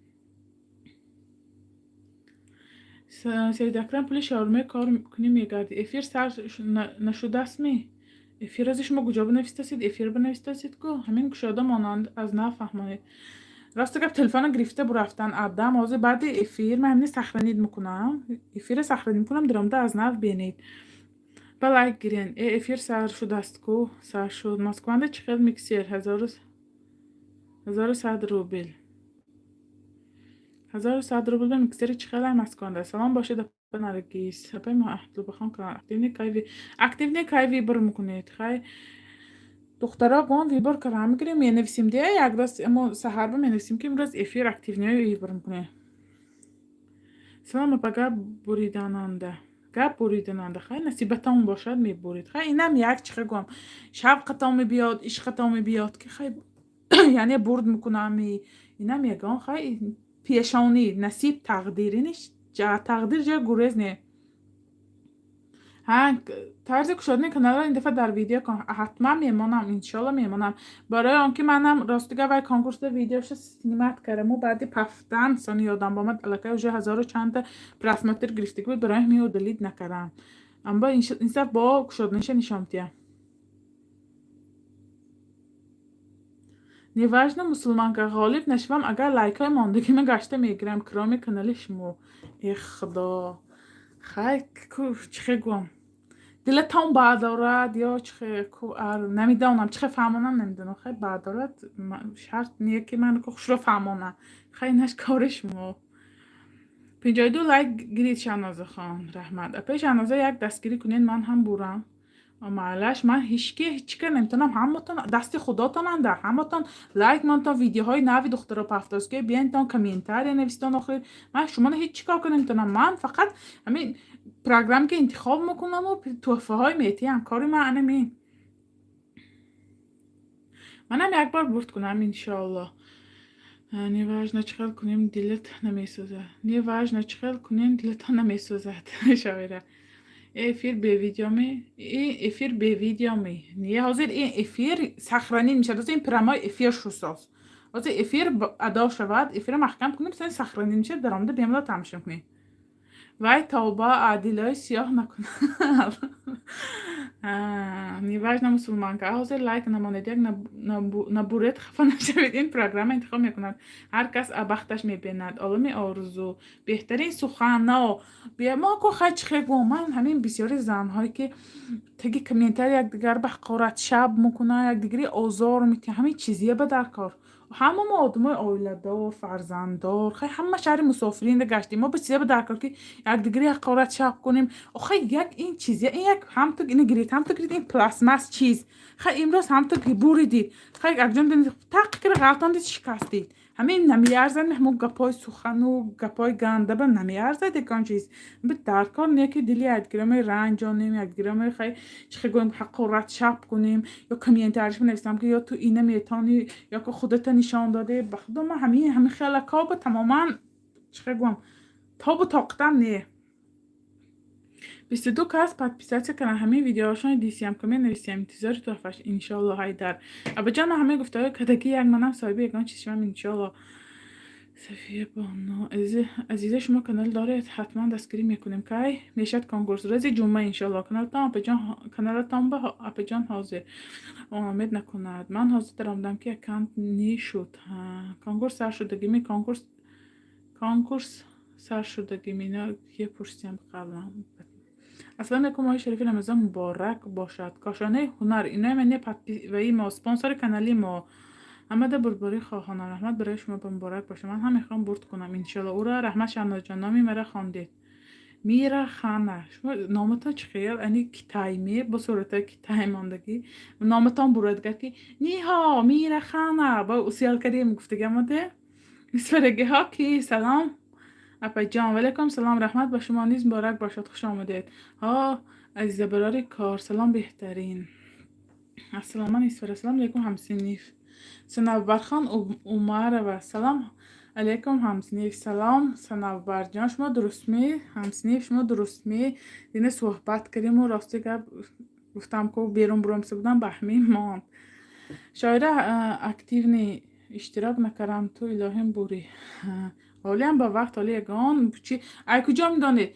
سید اکرم پول شاورما کار کنیم میگردی افیر سر نشده است می افیر ازش ما کجا بنویسید افیر بنویسید کو همین گشاده مانند از نفهمید. راست گفت تلفن گرفته برفتن آدم از بعد افیر من همین سخرانید میکنم افیر سخرانید میکنم درامده از نف بینید بلایک گیرین افیر سر شده است کو سر شد مسکوانده چقدر میکسیر 1100 روبل 1100 روبل میکسیر چقدر مسکوانده. سلام باشید نرگیس اپای ما احتلو بخوام که اکتیو نه کای ویبر میکنید. خیلی دخترها گون ویبر کار میگیریم می نویسیم دیگه یک دست اما سحر با می نویسیم که امروز افیر اکتیو نه ویبر میکنه. سلام اپا گپ بریدننده خیلی نصیبتمون باشد میبرید. خیلی اینم یک چیخه گم شفقتام بیاد عشقتام بیاد که خیلی یعنی برد میکنم اینم یگان خیلی پیشانی نصیب تقدیری نیست تقدیر جا گریز نه. ها طرز کشادن کانال این دفعه در ویدیو حتما میمونم انشالله میمونم برای آنکه منم راستگه و کنکورس ویدیوش سینمات کردم و بعدی پفتن سانی یادم بامد علاقه اوجه 1000 و چند تا پرسمتر گرفته بود برای میو دلیت نکردم اما این سب با کشادنش نشامتیه نیواژن مسلمان که غالب نشوم اگر لایک های ماندگی من گشته میگیرم کرامی کانال شما ای خدا خیلی چه گم دلتان بردارد یا چه نمیدونم چه فهمانم نمیدونم خیلی بردارد شرط نیه که من خوش رو فهمانم خیلی نش کارش مو 52 لایک گیرید شنازه خان رحمت اپی شنازه یک دستگیری کنین من هم برم معلش من هیچ که نمیتونم همتون دست خداتون انده همتون لایک منتون ویدیوهای نوی دخترا پفتاز که بیاین تون کامنتاری نویستون آخر من شما هیچ چیکار کنم نمیتونم من فقط همین پروگرام که انتخاب میکنم و تحفه های میتیم کاری من منم یک بار برد کنم انشالله. نیواژ نچخل کنیم دلت نمیسوزه نیواژ نچخل کنیم دلت نمیسوزد شاعره افیر به ویدیو می افیر به ویدیو می نیه حاضر این افیر سخرانی میشه این پرمای افیر شوساز حاضر افیر ادا شود افیر محکم کنیم سن سخرانی میشه درامده بیاملا تمشیم کنیم وای توبه عادلای سیاه نکنه نیواژ مسلمان که حاضر لایک نمانید یک نبورید خفه نشوید این پروگرام انتخاب میکنند هر کس ابختش میبیند عالم آرزو بهترین سخن بیا ما کو خچ خگو من همین بسیاری زنهایی که تگی کامنتر یک دیگر به حقارت شب میکنه یک دیگری آزار میته همین چیزیه به در کار همه ما آدمای عائله دار فرزنددار خیلی همه شهر مسافرین گشتیم ما بسیار به در کار که یک دیگری حقارت شب کنیم آخه یک این چیزیه این یک هم تو اینو گرید هم تو گرید این پلاسماس چیز خیلی امروز هم تو بریدید خیلی اگجان دید تقیقر غلطان دید شکستید همین نمیارزد همون گپای سخن و گپای گنده به نمیارزد یکان چیز به در کار نیه که دلی ادگرامه رنجانیم ادگرامه خیلی چه گویم حقارت شب کنیم یا کامنترش بنویسم که یا تو اینه میتانی یا که خودت نشان داده بخدا ما همین خیلی کاب تماما چه گویم تاب و طاقتم نیه 22 کس پادپیساتی کردن همه ویدیوهاشون دیسی هم که می نویسیم انتظار تحفش انشالله هایدر ابا جان همه گفته های کدکی یک منم صاحب یکان چیزی هم انشالله صفیه بانو عزیزه شما کانال دارید حتما دستگیری میکنیم که میشد کنکورس روز جمعه انشالله کانالتان به اپا جان حاضر امید نکند من حاضر درامدم که اکانت نیشد کنکورس سر شدگی می کنکورس سر شدگی می نه یه پرسیم قبلا السلام علیکم آقای شریفی رمضان مبارک باشد کاشانه هنر اینا منی و این ما سپانسر کانالی ما احمد بربری خواهان رحمت برای شما مبارک باشه من هم میخوام برد کنم انشالله او را رحمت شناز جان نامی مرا خواندید میره خانه. شما نامتان چی خیل؟ اینی کتایمی با صورت کتای ماندگی نامتان برود که نیها میره خانه با اوسیال کردیم گفته گماده اسفرگی ها کی سلام اپا جان ولیکم سلام رحمت با شما نیز مبارک باشد خوش آمدید ها عزیز براری کار سلام بهترین السلام علیکم السلام علیکم همسینیف سنوبر خان عمر و سلام علیکم همسینیف سلام سنوبر جان شما درست می همسینیف شما درست می دینه صحبت کردیم و راستی گفتم که بیرون برمسه بودم به همین ماند شاید اکتیو نی اشتراک نکردم تو الهیم بوری حالی هم با وقت حالی یگان چی ای کجا میدانید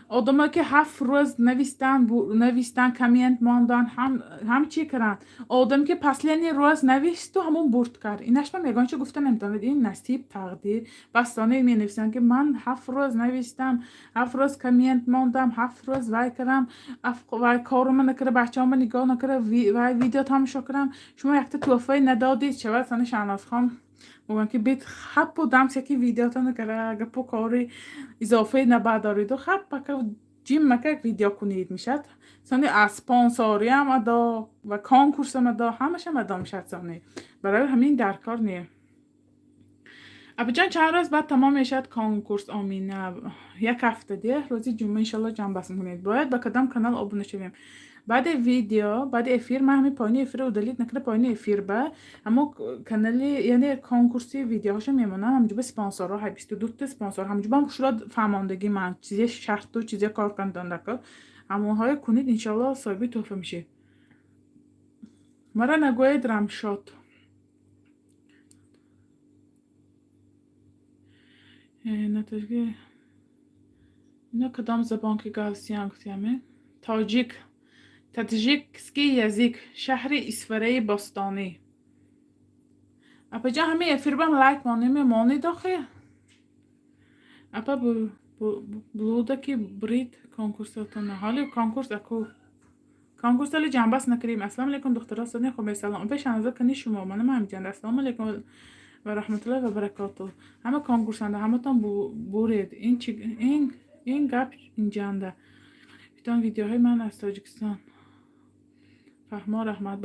آدم که 7 روز نویستن کامنت ماندن هم چی کردن آدم که پسلینی روز نویست و همون برد کرد اینش من یگان چه گفته نمیدانید این نصیب تقدیر بس دانه می نویسن که من 7 روز نویستم 7 روز کامنت ماندم 7 روز وای کردم وای کارم نکرده بچه هم نگاه نکرده وای ویدیو تماشا کردم شما یک توفه ندادید چه سن شهناز خان میگن که بیت خب بودم که ویدیو تا نکرده اگه پو کاری اضافه نبادارید و خب پاکه جیم مکه ویدیو کنید میشد سانی اسپانساری هم ادا و کانکورس هم ادا همش هم ادا میشد سانی برای همین در کار نیه ابا جان چند روز بعد تمام میشد کانکورس آمینه یک هفته دیگه روزی جمعه انشالله جمع بس کنید باید با کدام کانال ابونه شویم بعد ویدیو بعد افیر من همین پایین افیر رو دلیت نکرده پایین افیر با اما کانالی یعنی کانکورسی ویدیو هاشو میمونن همونجا به سپانسرها های 22 تا سپانسر همونجا هم شد فهماندگی من چیزی شرط و چیزی کار کردن دکل اما های کنید انشالله صاحبی تحفه میشه مرا نگوید رم شد نتیجه اینا کدام زبان که گاوسیان گفتیمه تاجیکسکی یزیک شهر اسفره باستانی اپا جا همه افیر بام لایک مانی داخل اپا بلوده که برید کانکورس تونه حالی کانکورس اکو کانکورس هلی جنبست نکریم السلام علیکم دخترها سنی خوبه سلام پیش انزا کنی شما منم هم جند السلام علیکم و رحمت الله و برکاته همه کانکورس هنده همه تان برید این گپ این جنده بیتان ویدیوهای من از تاجیکستان فهما رحمت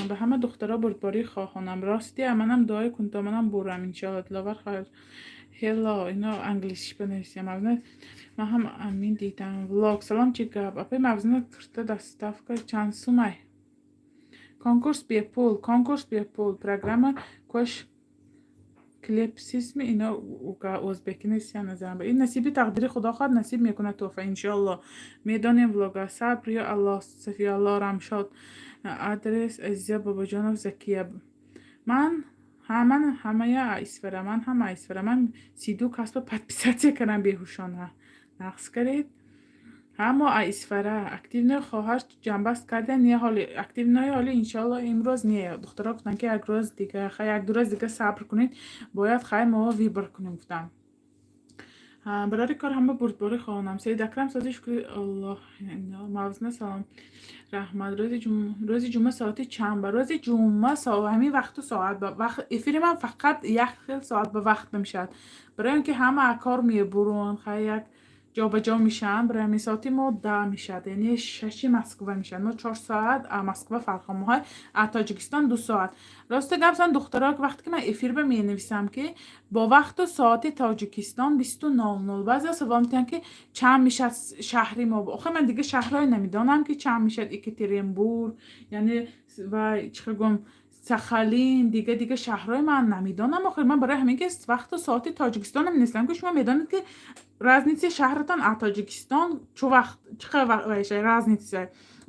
به همه دخترها بردباری خواهانم راستی منم دعای کن تا منم برم انشاءالله دلاور خواهد هلا اینا انگلیسی بنویسیم من هم امین دیدم ولاگ سلام چی گب اپای موزنه کرده دستاف که چند سومه کانکورس بیا پول پروگرام کش کلیپسیسم اینا ازبکی نیست یا نظرم این نصیبی تقدیر خدا خواهد نصیب میکنه توفه انشالله میدانیم ولاگا صبر یا الله صفی الله رمشاد آدرس عزیزه بابا جانو زکیه من همه ایسفره من 32 کسب پدپیساتی کنم بیهوشانه نقص کرید اما ایسفره اکتیو نه خواهر جنبست کرده نیه حالی اکتیو نه حالی انشالله امروز نیه دخترها گفتن که یک روز دیگه یک دو روز دیگه صبر کنید باید خیلی ما ویبر کنیم گفتم برای کار همه بردباری خواهنم سید اکرم سازی شکری الله موزنه سلام رحمت روز جمعه ساعتی چند با روز جمعه ساعت همین ساعت با وقت افیری من فقط یک خیل ساعت به وقت نمیشد برای اینکه همه کار میبرون خیلی یک جا به جا میشن برای همین ساعتی ما 10 میشد یعنی 6 مسکوه میشن ما 4 ساعت مسکوه فرق ما های تاجیکستان 2 ساعت راست گفتن دخترها وقتی که من افیر به می نویسم که با وقت و ساعت تاجیکستان 22:00 بعضی سوال میتونن که چند میشه شهری ما آخه من دیگه شهرهای نمیدانم که چند میشه اکاترینبورگ یعنی و چخگم سخالین دیگه شهرهای من نمیدانم آخه من برای همین که وقت و ساعت تاجیکستان هم نیستم که شما میدانید که رازنیسی شهرتان تاجیکستان چه وقت رازنیسی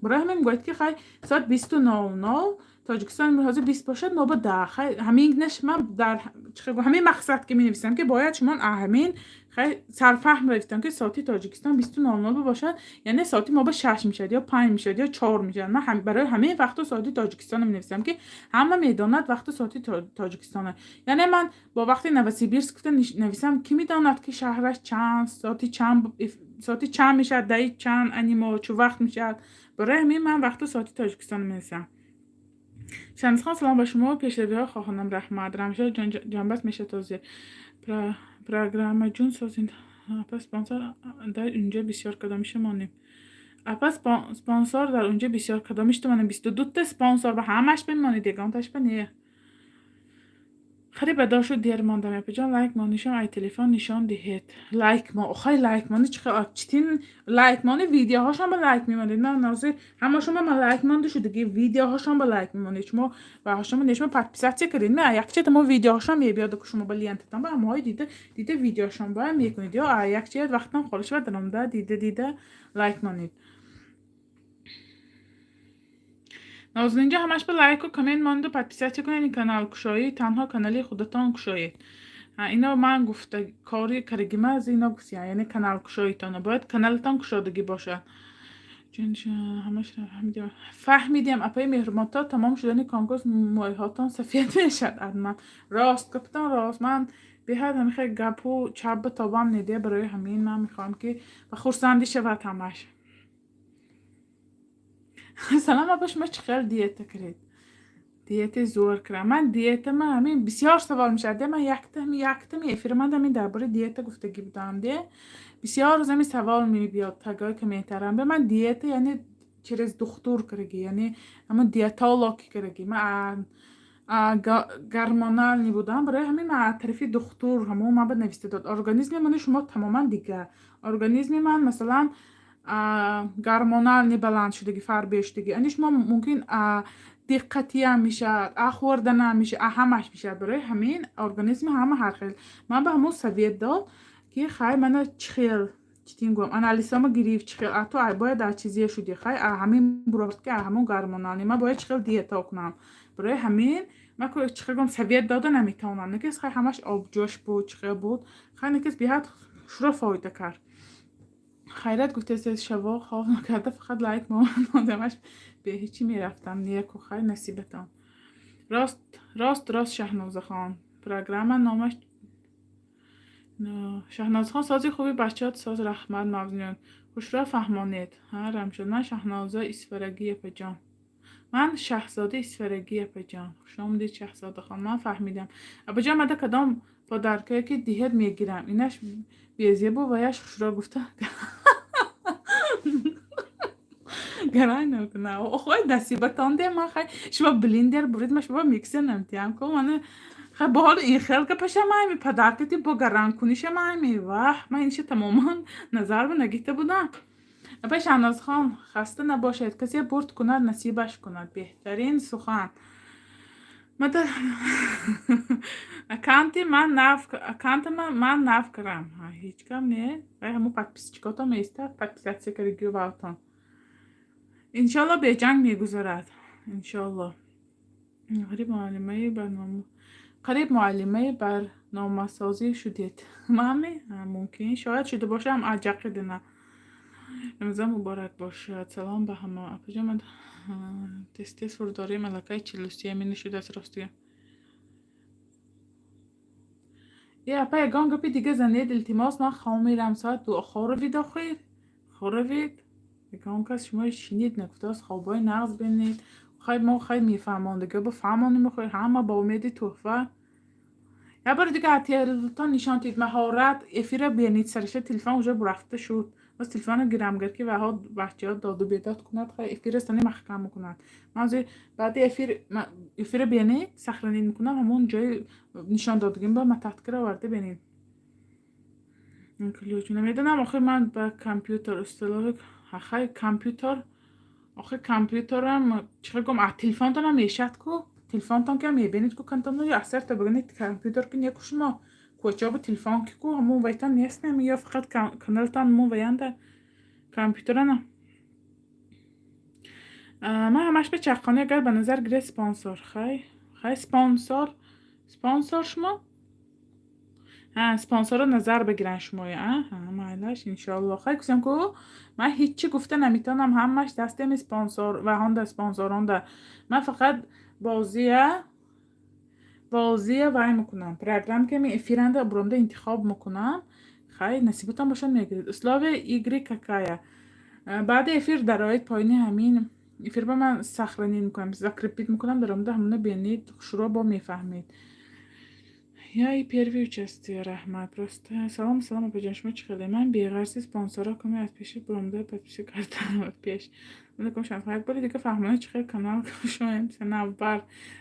برای همین میگوید که خیلی ساعت 22:00 تاجیکستان حاضر 20 باشد نوبت 10 همین نش من در همین مقصد که می نویسم که باید شما همین خیلی سرفهم رفتن که ساعتی تاجیکستان 22:00 باشد یعنی ساعتی ما با 6 میشد یا 5 میشد یا 4 میشد من برای همه وقت و ساعتی تاجیکستان می نویسم که همه میداند وقت و ساعتی تاجیکستانه یعنی من با وقتی نوسیبیرسک گفته نویسم کی میداند که شهرش چند ساعتی چند میشد دقیق چند انیمو چه وقت میشد برای همین من وقت و ساعتی تاجیکستان می نویسم شمس خان سلام با شما پیشروی ها خواهانم رحمت رمشاد جنبست میشه توضیح پروگرام جون سازین اپ اسپانسر در اینجا بسیار کدامش مانیم. اپ اسپانسر در اونجا بسیار کدامش تو منم 22 تا اسپانسر به همش بمانی دیگه انتش بنیه. خیلی بدار شد دیر ماندم اپ جان لایک مانیشم ای تلفن نشان دهید. لایک ما آخه لایک مانی چقدر چتین لایک مانی ویدیو هاشم با لایک میمانید. من نازی همه شما من لایک مانده شده دیگه ویدیو هاشم با لایک میمانید. شما و هاشم نشون پادپیسات کردید. نه یک چیت ما ویدیو هاشم میاد که شما با لینک تام با همه دیده ویدیو هاشم با میکنید یا یک چیت وقتا خالص بدنم ده دیده لایک مانید. نازنینجا همش به لایک و کامنت ماند و پادپیسات کنید این کانال کشایی تنها کانالی خودتان کشایید. اینا من گفته کاری کرگیمه از اینا گفتیم یعنی کانال کشاییتان باید کانالتان کشادگی باشه. چون همش فهمیدیم اپای مهرماتا تمام شدن کانکوس موهاتان سفید میشد. ادم راست کپتان راست من به هر همیشه گپو چپ تابم نده برای همین من میخوام که خورسندی شود همش. سلام اباش ما چقدر دیت کرد دیت زور کردم من دیت من همین بسیار سوال میشه من یکتم افرمان همین درباره دیت گفتگی بودم ده بسیار زمین سوال میبیاد تگای که میترم به من دیت یعنی چیز دکتر کرگی یعنی اما دیتولوگ کرگی من گرمانال نبودم برای همین من طرفی دکتر همون من به نوشته داد ارگانیسم من شما تماما دیگه ارگانیسم من مثلا گرمانال بلند شدگی فربشتگی یعنی شما ممکن دقتی هم میشه خوردن هم میشه همش میشه برای همین ارگانیسم همه هر خیل من به همون سویت داد که خیلی من چخیل چتین گوم انالیسامو گریف چخیل اتو ای باید در چیزی شدی خیلی همین برافت که همون گرمانال من باید چخیل دیتا کنم برای همین من که چخیل گم سویت داده نمیتونم نکس خیلی همش آب جوش بود چخیل بود خیلی نکس بیاد شروع فایده کرد. خیرت گفته از شبا خواب نکرده فقط لایک مادمش به هیچی میرفتم نیکو خیلی نصیبتان. راست شهناز خان پروگرام نامش شهناز خان سازی خوبی بچه‌ات ساز رحمت مبزنیان خوش را فهمانید هرم شد من شهنازه اسفرگی پجان من شهزاده اسفرگی پجان خوش آمدید شهزاده خان من فهمیدم ابجا مده کدام با درکه که دیهت میگیرم اینش بیزیه بو ویش خوش را گفته گرای نکنه خواهی دستی بتانده من خواهی شما بلیندر برید ما شما میکسر نمتیم که من خواهی با حال این خیل که پشه مایمی پدرکتی با گران کنیشه مایمی وح من اینشه تماما نظر به نگیته بودم. اپای شهناز خان خسته نباشد کسی برد کند نصیبش کند بهترین سخن مدر اکانت من نف کرم هیچ کم نه همون پدپیس چکاتا میسته پدپیسات سکرگی و باوتان انشالله به جنگ میگذارد انشالله. قریب معلمه برنامه سازی شدید مامی ممکن شاید شده باشم عجقه نه امضا مبارک باشد سلام به همه اپجا من تست فرداری ملکه 43 می نشود از راستی یه اپا یگان گپی دیگه زنید التماس من خواه میرم ساعت 2 خوروید آخیر خوروید یگان کس شما شنید نگفته از خوابای نغز بینید خیلی ما خیلی میفهمان دیگه با فهمانی میخواه همه با امیدی توفه یه بار دیگه تلفن نشان دید مهارت افیر بینید سرش تلفن اونجا برفته شد بس تلفن گرامگر که وها بچه‌ها داد و بیداد کند خیلی افیر استانی محکم میکنند من بعد افیر بینید سخرانی میکنم همون جای نشان دادگیم با متحتکر آورده بینید این کلیوچ نمیدونم آخه من با کامپیوتر اصطلاح خیلی کامپیوترم چه گم تلفن تا نمیشد کو تلفن تان که میبینید که کنتم یا اثر تا بگنید کامپیوتر که نیکوش ما کوچه با تلفن که کو همون ویتان نیست یا فقط کانال تان مو ویانده کامپیوتر نه من همش به چخانه اگر به نظر گره سپانسر خیلی سپانسر شما سپانسر رو نظر بگیرن شما معلش انشالله خیلی کسیم که من هیچی گفته نمیتونم همش دستم سپانسر و هنده سپانسرانده من فقط بازیه وای میکنم پروگرام که می افیرنده برونده انتخاب میکنم خیلی نصیبتان باشن میگیرید اسلاو ایگری ککایه بعد افیر در آید پایینی همین افیر با من سخرانی میکنم زکرپیت میکنم درامده همونه بینید شروع با میفهمید یا ای پیروی участие رحمت просто سلام بجان شما چقدر من بیغرض اسپانسورا کمی از پیش برمده подписи کردم پیش من کمشم فقط باری دیگه فهمونه چقدر کانال شما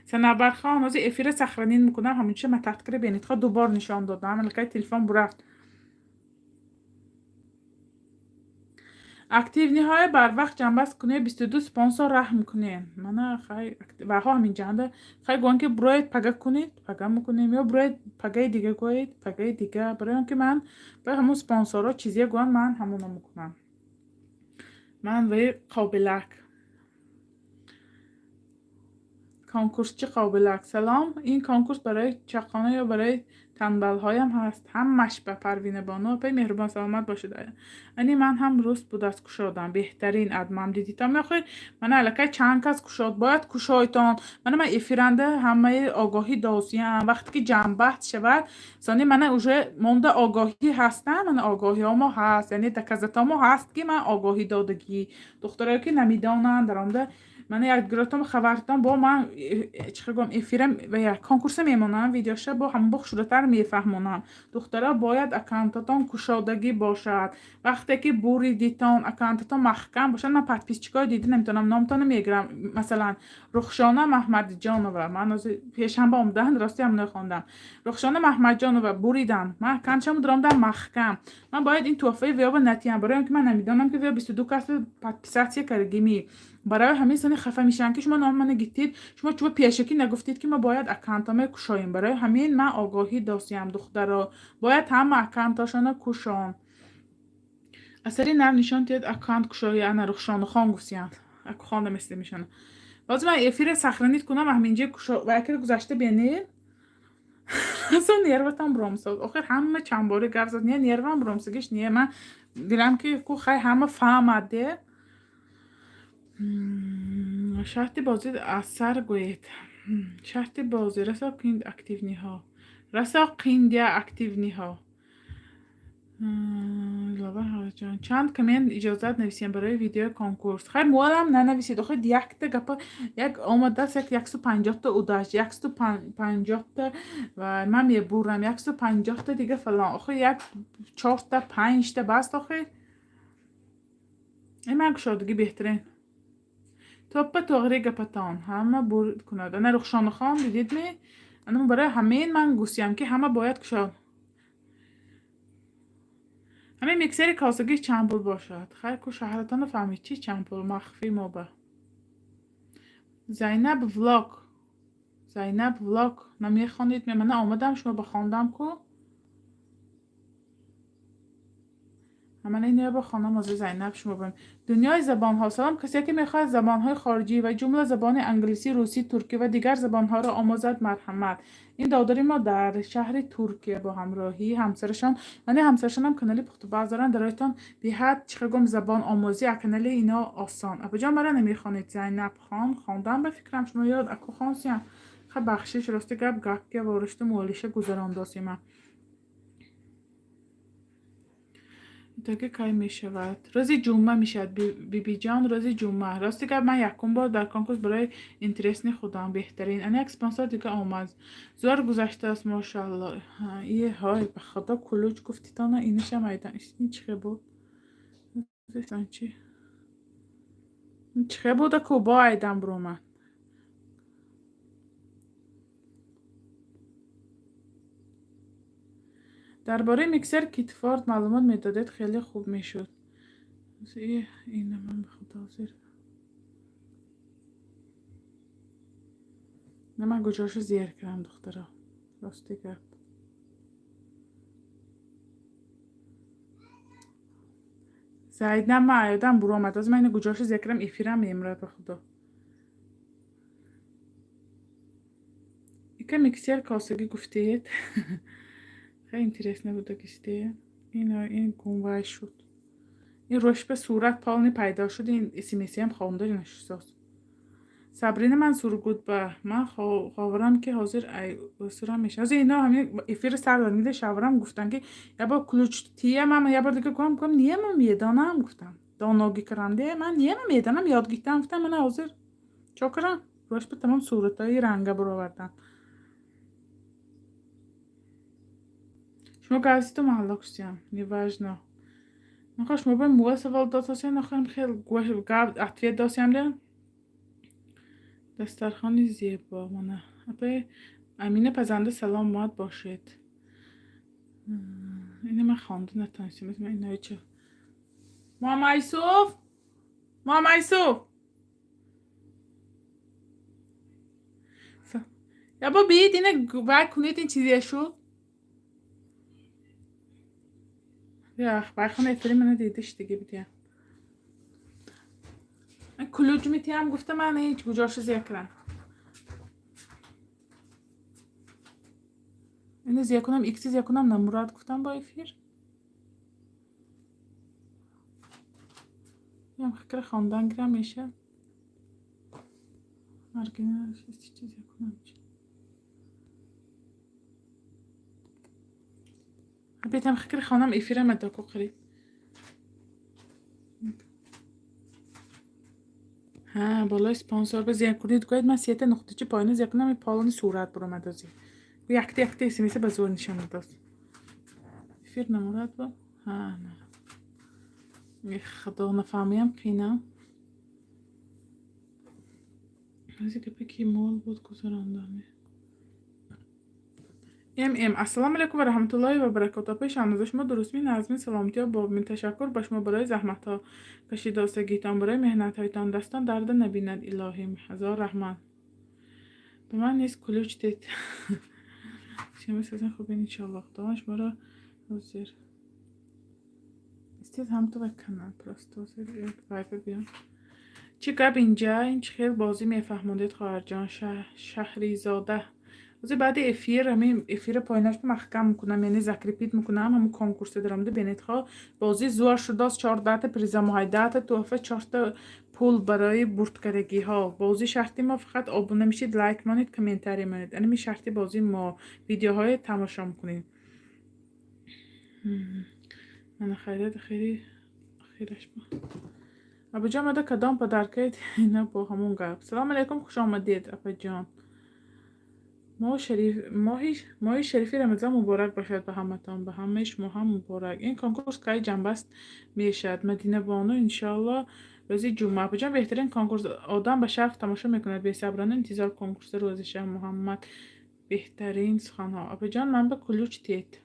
سنبر خان از افیر سخرانین میکنم همین چه متحقیر بینید خواه دوبار نشان دادم الکی تلفن برفت اکتیونی های بر وقت جنبست کنه 22 سپانسر رحم کنین من خیلی و ها همین جنده خیلی گوان که براید پگه کنید پگه میکنیم یا براید پگه دیگه گوید پگه دیگه برای هم که من به همون سپانسر ها چیزی گوان من همونو میکنم من وی قابلک کنکورس چی قابلک سلام این کنکورس برای چقانه یا برای تنبل هایم هست همش به پروین بانو پی مهربان سلامت باشید یعنی من هم روست بود از کشادم بهترین ادمام دیدیتم میخوای من الکی چند کس کشاد باید کشایتان من افیرنده همه آگاهی دازیم وقتی که جنبت شود سانی من اوجه مونده آگاهی هستم من آگاهی ها هست یعنی دکزتا ما هست که من آگاهی دادگی دخترایی که نمیدانند درامده من یک گراتم خبر دادم با من چه گم افیرم و یک کنکورس میمونم ویدیوشه با هم بخ شده تر میفهمونم دخترها باید اکانتتان کشادگی باشد وقتی که بریدیتان اکانتتان محکم باشد من پد چیکار دیدی نمیتونم نامتون میگیرم مثلا رخشانه محمد جانوه من از پیشنبه آمدن راستی هم نخوندم رخشانه محمد جانوه بریدم من اکانتشم درام در محکم من باید این توفه ویو نتیم برای اینکه من نمیدونم که ویو 22 کس پد کرگیمی برای همین سانی خفه میشن که شما نام من گیتید شما چوب پیشکی نگفتید که ما باید اکانتامه کشاییم برای همین من آگاهی داشتیم دخترها باید هم اکانتاشون کشان اثری نم نشان تید اکانت کشایی انا رخشان خان گفتیم اکو خانه مثل میشن باز من افیر سخرانیت کنم همینجا کشا و اکر گذشته بینید اصلا نیروتم برامساد آخر همه چند باره گفت زد نه نیروم برامسگیش نیه من دیدم که کو خیلی همه فهمده شرط بازی اثر گوید شرط بازی رسا قیند اکتیونی ها رسا قیندیا اکتیونی ها چند کمین اجازت نویسیم برای ویدیو کنکورس خیلی موالم ننویسید آخه یک تا گپا یک آمده است یک 150 تا اوداش 150 تا و من میبورم 150 تا دیگه فلان آخه یک 4 تا 5 تا بست آخه این من شادگی بهترین توپ تغری گپتان همه برد کنند انا رخشان خان دیدید می انا برای همین من گوشیم که همه باید کشاد همین میکسر کاسگی چمپل باشد خیلی کو شهرتان فهمید چی چمپل مخفی موبه زینب ولاگ نمیخوانید من آمدم شما بخواندم کو من این با خانم از زینب شما بریم دنیای زبان ها سلام کسی که میخواد زبان های خارجی و جمله زبان انگلیسی روسی ترکی و دیگر زبان ها را آموزد مرحمت این داداری ما در شهر ترکیه با همراهی همسرشان یعنی همسرشان هم کانالی پخت بازارن درایتان به حد چقدر زبان آموزی کانالی اینا آسان ابجا مرا نمیخوانید زینب خان خواندم به فکرم شما یاد اکو خانسیم خب بخشش راستی گپ گپ وارشت مولیشه گذرانداسیم دیگه کی میشود روزی جمعه میشد بی جان روزی جمعه راستی که من یکم بار در کنکورس برای اینترسنی خودم بهترین انا یک اسپانسر دیگه آمد زور گذشته است ماشاءالله یه های به خدا کلوچ گفتی تا نه اینش هم ایدن این چه بود چه بوده که با ایدن برو من درباره میکسر کیتفورد معلومات میدادید خیلی خوب میشد این من به خدا حاضر نه من گجاشو زیر کردم دخترا راستی گفت سعید نه من ایدم برو آمد از من این گجاشو زیر کردم افیرم میمرد به خدا ایکا میکسر کاسگی گفتید خیلی اینترسنه بوده گشته این گونوای شد این روش به صورت پالنی پیدا شد این اسیمیسی هم خوانده نشستاست صبرین من سرگود به من خواهرم که حاضر ای بسرم میشه از اینا همین افیر سر میده شاورم گفتن که یا با کلوچ تیه من یه بار دیگه گفتم نیه من میدانم گفتم داناگی کرنده من نیه من میدانم یاد گفتم من حاضر چاکرم روش به تمام صورتای رنگ برآوردن شما газету маҳалла куштиям, неважно. Нахош мо бем муа савол датасия нахоем хел гуаш гав ответ дасиям дем. دسترخوان زیبا مانه اپه امین پزنده سلام ماد باشید. اینه من خوانده نتانستیم من اینه چه ماما یوسف ماما یوسف یا با بید اینه باید کنید این چیزیه شد یا برخوان افری منو دیدش دیگه بیدیم من کلوج میتیم گفته من هیچ گجاش زیکرم اینه زیه کنم ایکسی زیه کنم نموراد گفتم با افیر یا فکر خواندن گرم میشه مرگینش است چیزی کنم بیتم فکر خانم افیر مدکو قریب ها بالای سپانسر به زیاد کنید گوید من سیت نقطه چی پایین زیاد کنم این پالانی صورت برو مدازی و یکتی اسمیسه به زور نشان داد افیر نمورد با ها نه خدا نفهمیم که نه از که پکی مال بود گذراندنه السلام علیکم و رحمت الله و برکاته. پیش آموزش شما درست می نظمی سلامتی و با من تشکر به شما برای زحمت ها کشیدگیتان برای مهنت هایتان دستان درد نبیند الهی هزار رحمت به من نیست کلوچ دید شما سازن خوب این انشالله داشت برای حضر استید هم تو بکنن پرستوزر یک بایف بیان چی گب اینجا این چه خیلی بازی میفهموندید خواهر جان شهری زاده واسه بعد افیر همین افیر پایینش رو محکم میکنم یعنی زکریپیت میکنم همون کنکورس درامده بینید خواه بازی زور شده است 14 تا پریزم های 10 تا تحفه 4 تا پول برای بردگی ها بازی شرطی ما فقط آبونه میشید لایک مانید کامنتری مانید یعنی می شرطی بازی ما ویدیوهای تماشا میکنید من خیلی خیرش با ابا جان مده کدام پدرکید اینا با همون گپ سلام علیکم خوش آمدید ابا جان ماه شریفی رمضان مبارک باشد به همتان به همه شما هم مبارک این کنکورس که جنبه است میشد مدینه بانو انشالله روزی جمعه بجان بهترین کنکورس آدم به شرف تماشا میکند به صبرانه انتظار کنکورس روز شب محمد بهترین سخنها ابا جان من به کلوچ تید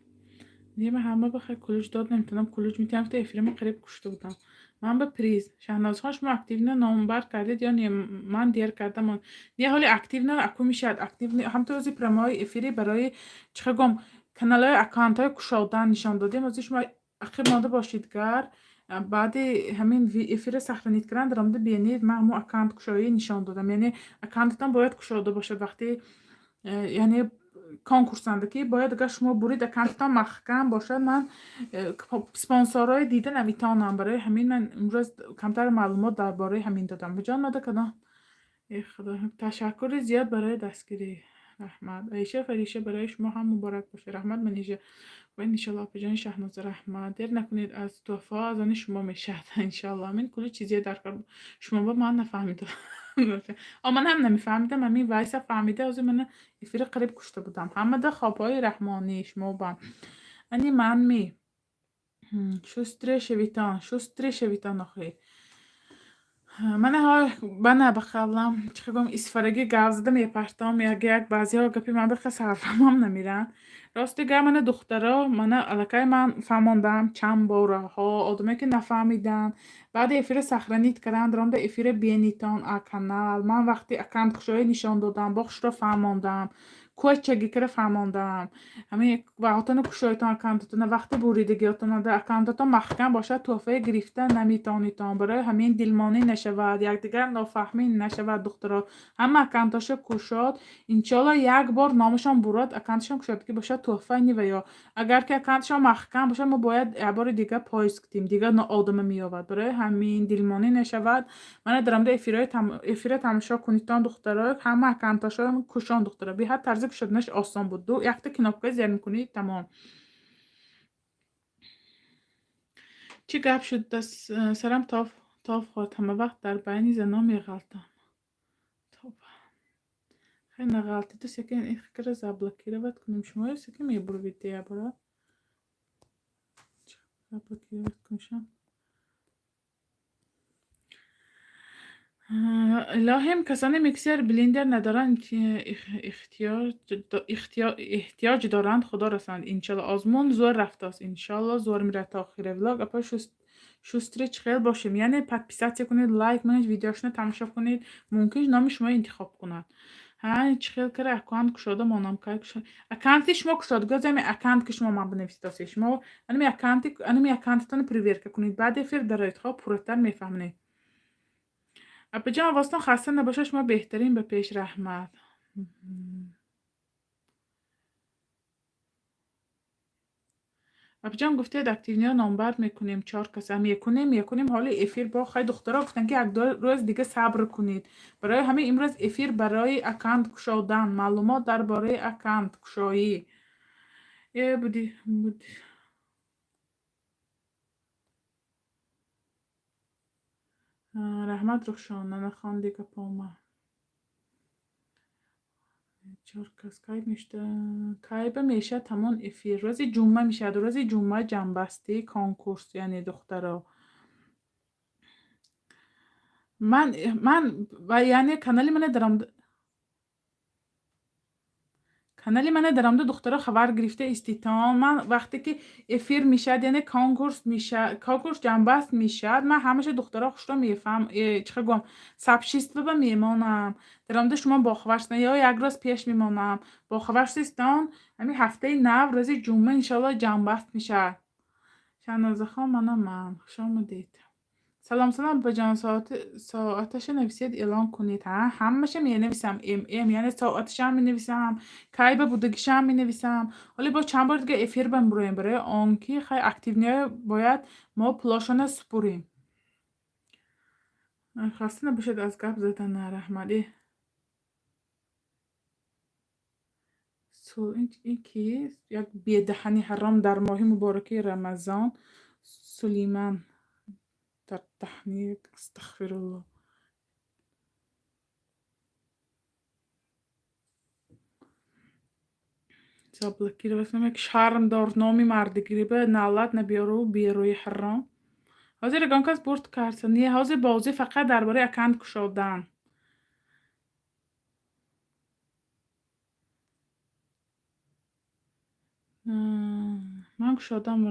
نیمه همه بخیر کلوچ داد نمیتونم کلوچ میتونم تا افریم قریب کشته بودم من به پریز شهناز خان شما اکتیو نه نامبر کردید یا نه من دیر کردم نه حالی اکتیو نه اکو میشد اکتیو نه هم تو از پرمای افری برای چه گم کانال های اکانت های کشادن نشان دادیم از شما اخیر ماده باشید گر بعد همین افیر سخرانیت کردن درامده بینید من همون اکانت کشایی نشان دادم یعنی اکانتتان باید کشاده باشد وقتی یعنی کنکورسندگی باید اگر شما برید اکانتتان محکم باشد من سپانسرهای دیده نمیتونم برای همین من امروز کمتر معلومات درباره همین دادم به جان ماده کدام خدا تشکر زیاد برای دستگیری رحمت عیشه فریشه برای شما هم مبارک باشه رحمت منیجه و انشالله به جان شهناز رحمت دیر نکنید از توفا از آن شما میشد انشالله من کلی چیزی در کار شما با من نفهمیدم من هم نمیفهمیدم همین وایس فهمیده از من افیر قریب کشته بودم همه ده خوابهای رحمانی شما با انی من می شستره شویتان آخی من ها بنا بخوام چیکارم اسفرگی گاز یه پرتام یک بعضی ها گپی من بخوام سرفم هم نمیرن راستی گه من دخترا من علاقه من فهموندم چند باره ها آدمی که نفهمیدن بعد افیر سخرانیت کردن درام ده افیر بینیتان کانال من وقتی اکانت خشای نشان دادم بخش رو فهموندم کوچگی که فهموندم همین وقتان کشایتان اکانتتون وقتی بریدگیاتون در اکانتتون محکم باشد توفه گرفتن نمیتونیتان برای همین دلمانی نشود یکدیگر نافهمی نشود دخترها همه اکانتاش کشاد انشالله یک بار نامشان براد اکانتشان کشادگی باشد توفه نیویا اگر که اکانتشان محکم باشد ما باید یه بار دیگه پایس کتیم دیگه آدم میآورد برای همین دلمانی نشود من درام ده افیر تماشا کنیتان دخترها همه اکانتاشان کشان دخترها به هر طرز شدنش آسان بود دو یک تا کناپکای زیر میکنید تمام چی گپ شد دست سرم تاف خورد همه وقت در بین زنا میغلطم خیلی نغلطی تو سکن این خکر زبلکی رو بد کنیم شما سکن میبروید دیگه برا Zablokovat کنشم. الهیم کسانی میکسر بلندر ندارن که احتیاج دارند خدا رسند انشالله آزمون زور رفته است انشالله زور میره تا آخر ولاگ اپا شوستریچ خیلی باشیم یعنی подписаться کنید لایک کنید ویدیوشنو تماشا کنید ممکن نام شما انتخاب کنند ها چخیل کرده اکانت کشاده مانم که کشاده اکانتی شما کشاده گذاریم اکانت که شما من بنویسید شما انمی اکانتتون پریورک کنید بعد فیر درایت ها پورتر میفهمید اپا جان واسطان خسته نباشه شما بهترین به پیش رحمت اپا جان گفته اکتیونیا نامبر میکنیم 4 کس هم میکنیم حالا افیر با خیلی دخترها گفتن که یک دو روز دیگه صبر کنید برای همه امروز افیر برای اکانت کشادن معلومات درباره اکانت کشایی بودی رحمت روشان نخوان دیگه پاما 4 کس کی میشه کی به میشه تمام افیر روز جمعه میشه روز جمعه جنبسته کانکورس یعنی دخترها من و یعنی کانالی من درآمد دخترها خبر گرفته استیتان من وقتی که افیر میشد یعنی کانکورس جنبست میشد من همیشه دخترها خوش رو میفهم چه گم سبشیست بابا میمانم درآمد شما با خبرش یا یک روز پیش میمانم با خبرش استان همین هفته نو روز جمعه انشالله جنبست میشه شنازه خان من خوش آمدید سلام به جان ساعتش نویسید اعلام کنید ها همشه می نویسم یعنی ساعتش هم می نویسم کی به بودگیش هم می نویسم ولی با چند بار دیگه افیر بمرویم برای آنکی خیلی اکتیو باید ما پلاشون سپوریم خسته نباشید از گپ زدن رحمتی این کیست یک بیدهنی حرام در ماه مبارکه رمضان سلیمان در تحنیک استغفر الله Zablokira واسه یک شرم دار نامی مردگیری به نالت نبیارو بیروی حرام حاضر گانکاس برد کردن یه حاضر بازی فقط درباره اکانت کشادن من کشادم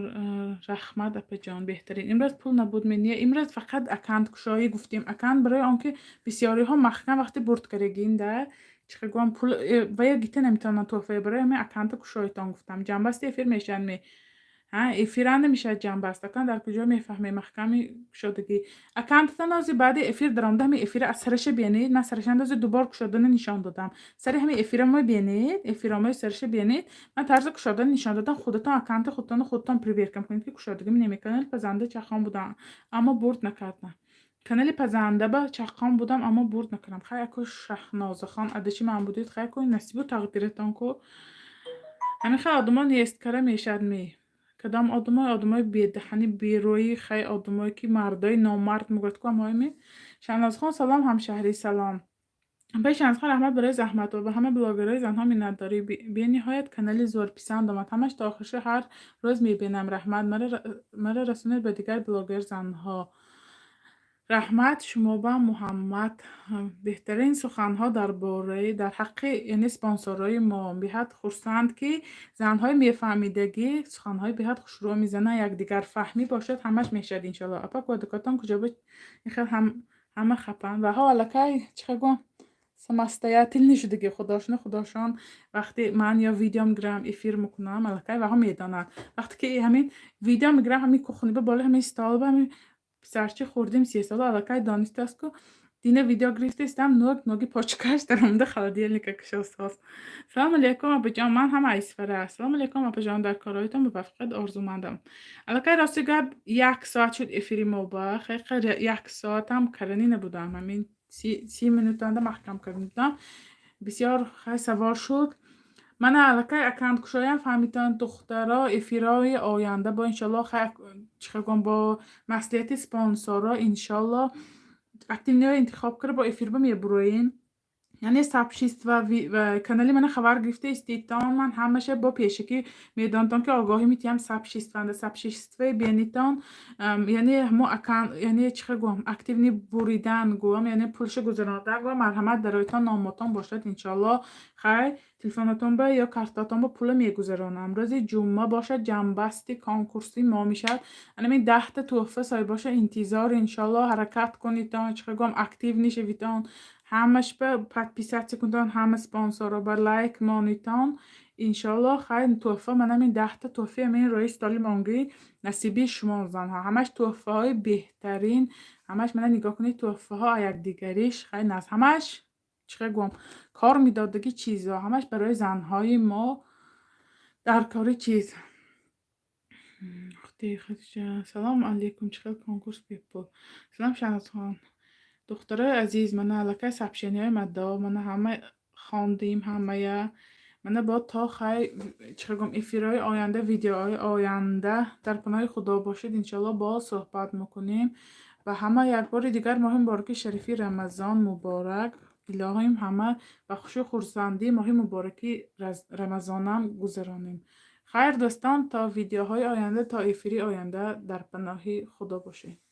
رحمت اپا جان بهترین امروز پول نبود منیه امروز فقط اکانت کشایی گفتیم اکانت برای آنکه بسیاری ها محکم وقتی برد کردگین ده چه گوام پول و یا گیته نمیتونن توفه برای همه اکانت کشایتان گفتم جنبستی افیر میشن می افیران نمیشه جنبست اکانت در کجا میفهمی محکمی شدگی اکانت تنازی بعد افیر درآمده همین افیر از سرش بینید من سرش اندازه دوبار کشادن نشان دادم سر همین افیر ما بینید افیرامای سرش بینید من طرز کشادن نشان دادم خودتون اکانت خودتون پریورکم کنید که کشادگی نمیکنید پزنده چخام بودم اما برد نکردم کانال پزنده با چخام بودم اما برد نکردم خیلی اکو شهناز خان ادشی من بودید خیلی کوی نصیب و تقدیرتان کو همین خیلی آدمان نیست کاره میشد می کدام آدمای بیدهنی بیرویی خیلی آدمایی که مردای نامرد مگرد که همه شهناز خان سلام همشهری سلام پیش از خان رحمت برای زحمت و به همه بلاگرای زنها می‌نداری به نهایت کانال زور پسند آمد همش تا آخرش هر روز میبینم رحمت مرا رسونید به دیگر بلاگر زنها رحمت شما با محمد بهترین سخنها در حق یعنی سپانسرای ما بیحد خرسند که زنهای میفهمیدگی سخنهای بیحد خوشرو میزنه یک دیگر فهمی باشد همش میشد انشالله اپا کودکاتان کجا به خیلی همه خپن و ها علکای چه گم سمستیاتی نشدگی خداشان وقتی من یا ویدیو میگیرم افیر میکنم علکای و ها میدانن وقتی که همین ویدیو میگیرم همین کخونی به بالا همین استال همین سرچه خوردیم 3 سال علکای دانسته است که دینه ویدیو گرفته استم نوگی پاچکش درمده خلادیه لیکه کشاست هست سلام علیکم اپا جان من هم ایسفره سلام علیکم اپا جان در کارهایتان به وفقت آرزومندم علکای راستی گب 1 ساعت شد افیری موبا خیلی 1 ساعت هم کرنی نبودم همین 30 minut da محکم کردم بسیار خیلی سوار شد من علکای اکانت کشایم فهمیدن دخترها افیرای آینده با انشالله خیلی چخگم با مسئولیت سپانسورا انشالله اکتیونیا انتخاب کرده با افیر بمیه بروین یعنی سبشیست و کانالی من خبر گرفته استیتان من همشه با پیشکی میدانتان که آگاهی میتیم سبشیست و بینیتان یعنی همو اکان یعنی چه گویم اکتیونی بریدن گویم یعنی پولش گذراندن و مرحمت درایتان نامتان باشد انشالله خیر تلفنتون با یا کارتاتون با پول میگذرانم روز جمعه باشه جنبستی کانکورسی ما میشد یعنی 10 تا تحفه سای باشه انتظار انشالله حرکت کنیتان چه گویم اکتیو نشویتان همش به подписаться کنتان همه سپانسر با لایک مانیتان انشالله خیلی تحفه من همین 10 تا تحفه من رئیس تعلیم آنگلی نصیبی شما زنها همش تحفه های بهترین همش من نگاه کنید تحفه ها یک دیگریش خیلی ناز همش چه گم کار میدادگی چیزا همش برای زنهای ما در کاری چیز اختی خدیجه سلام علیکم چه کنکورس بیپو سلام شهد خان دختره عزیز من علاقه سبشینی های مدا من همه خواندیم همه من با تا خی چگم افیرای آینده ویدیوهای آینده در پناه خدا باشید انشالله با صحبت میکنیم و همه یک بار دیگر مهم بارک شریفی رمضان مبارک الهیم همه و خوش و خورسندی ماه مبارکی رمضانم گذرانیم خیر دوستان تا ویدیوهای آینده تا افیری آینده در پناه خدا باشید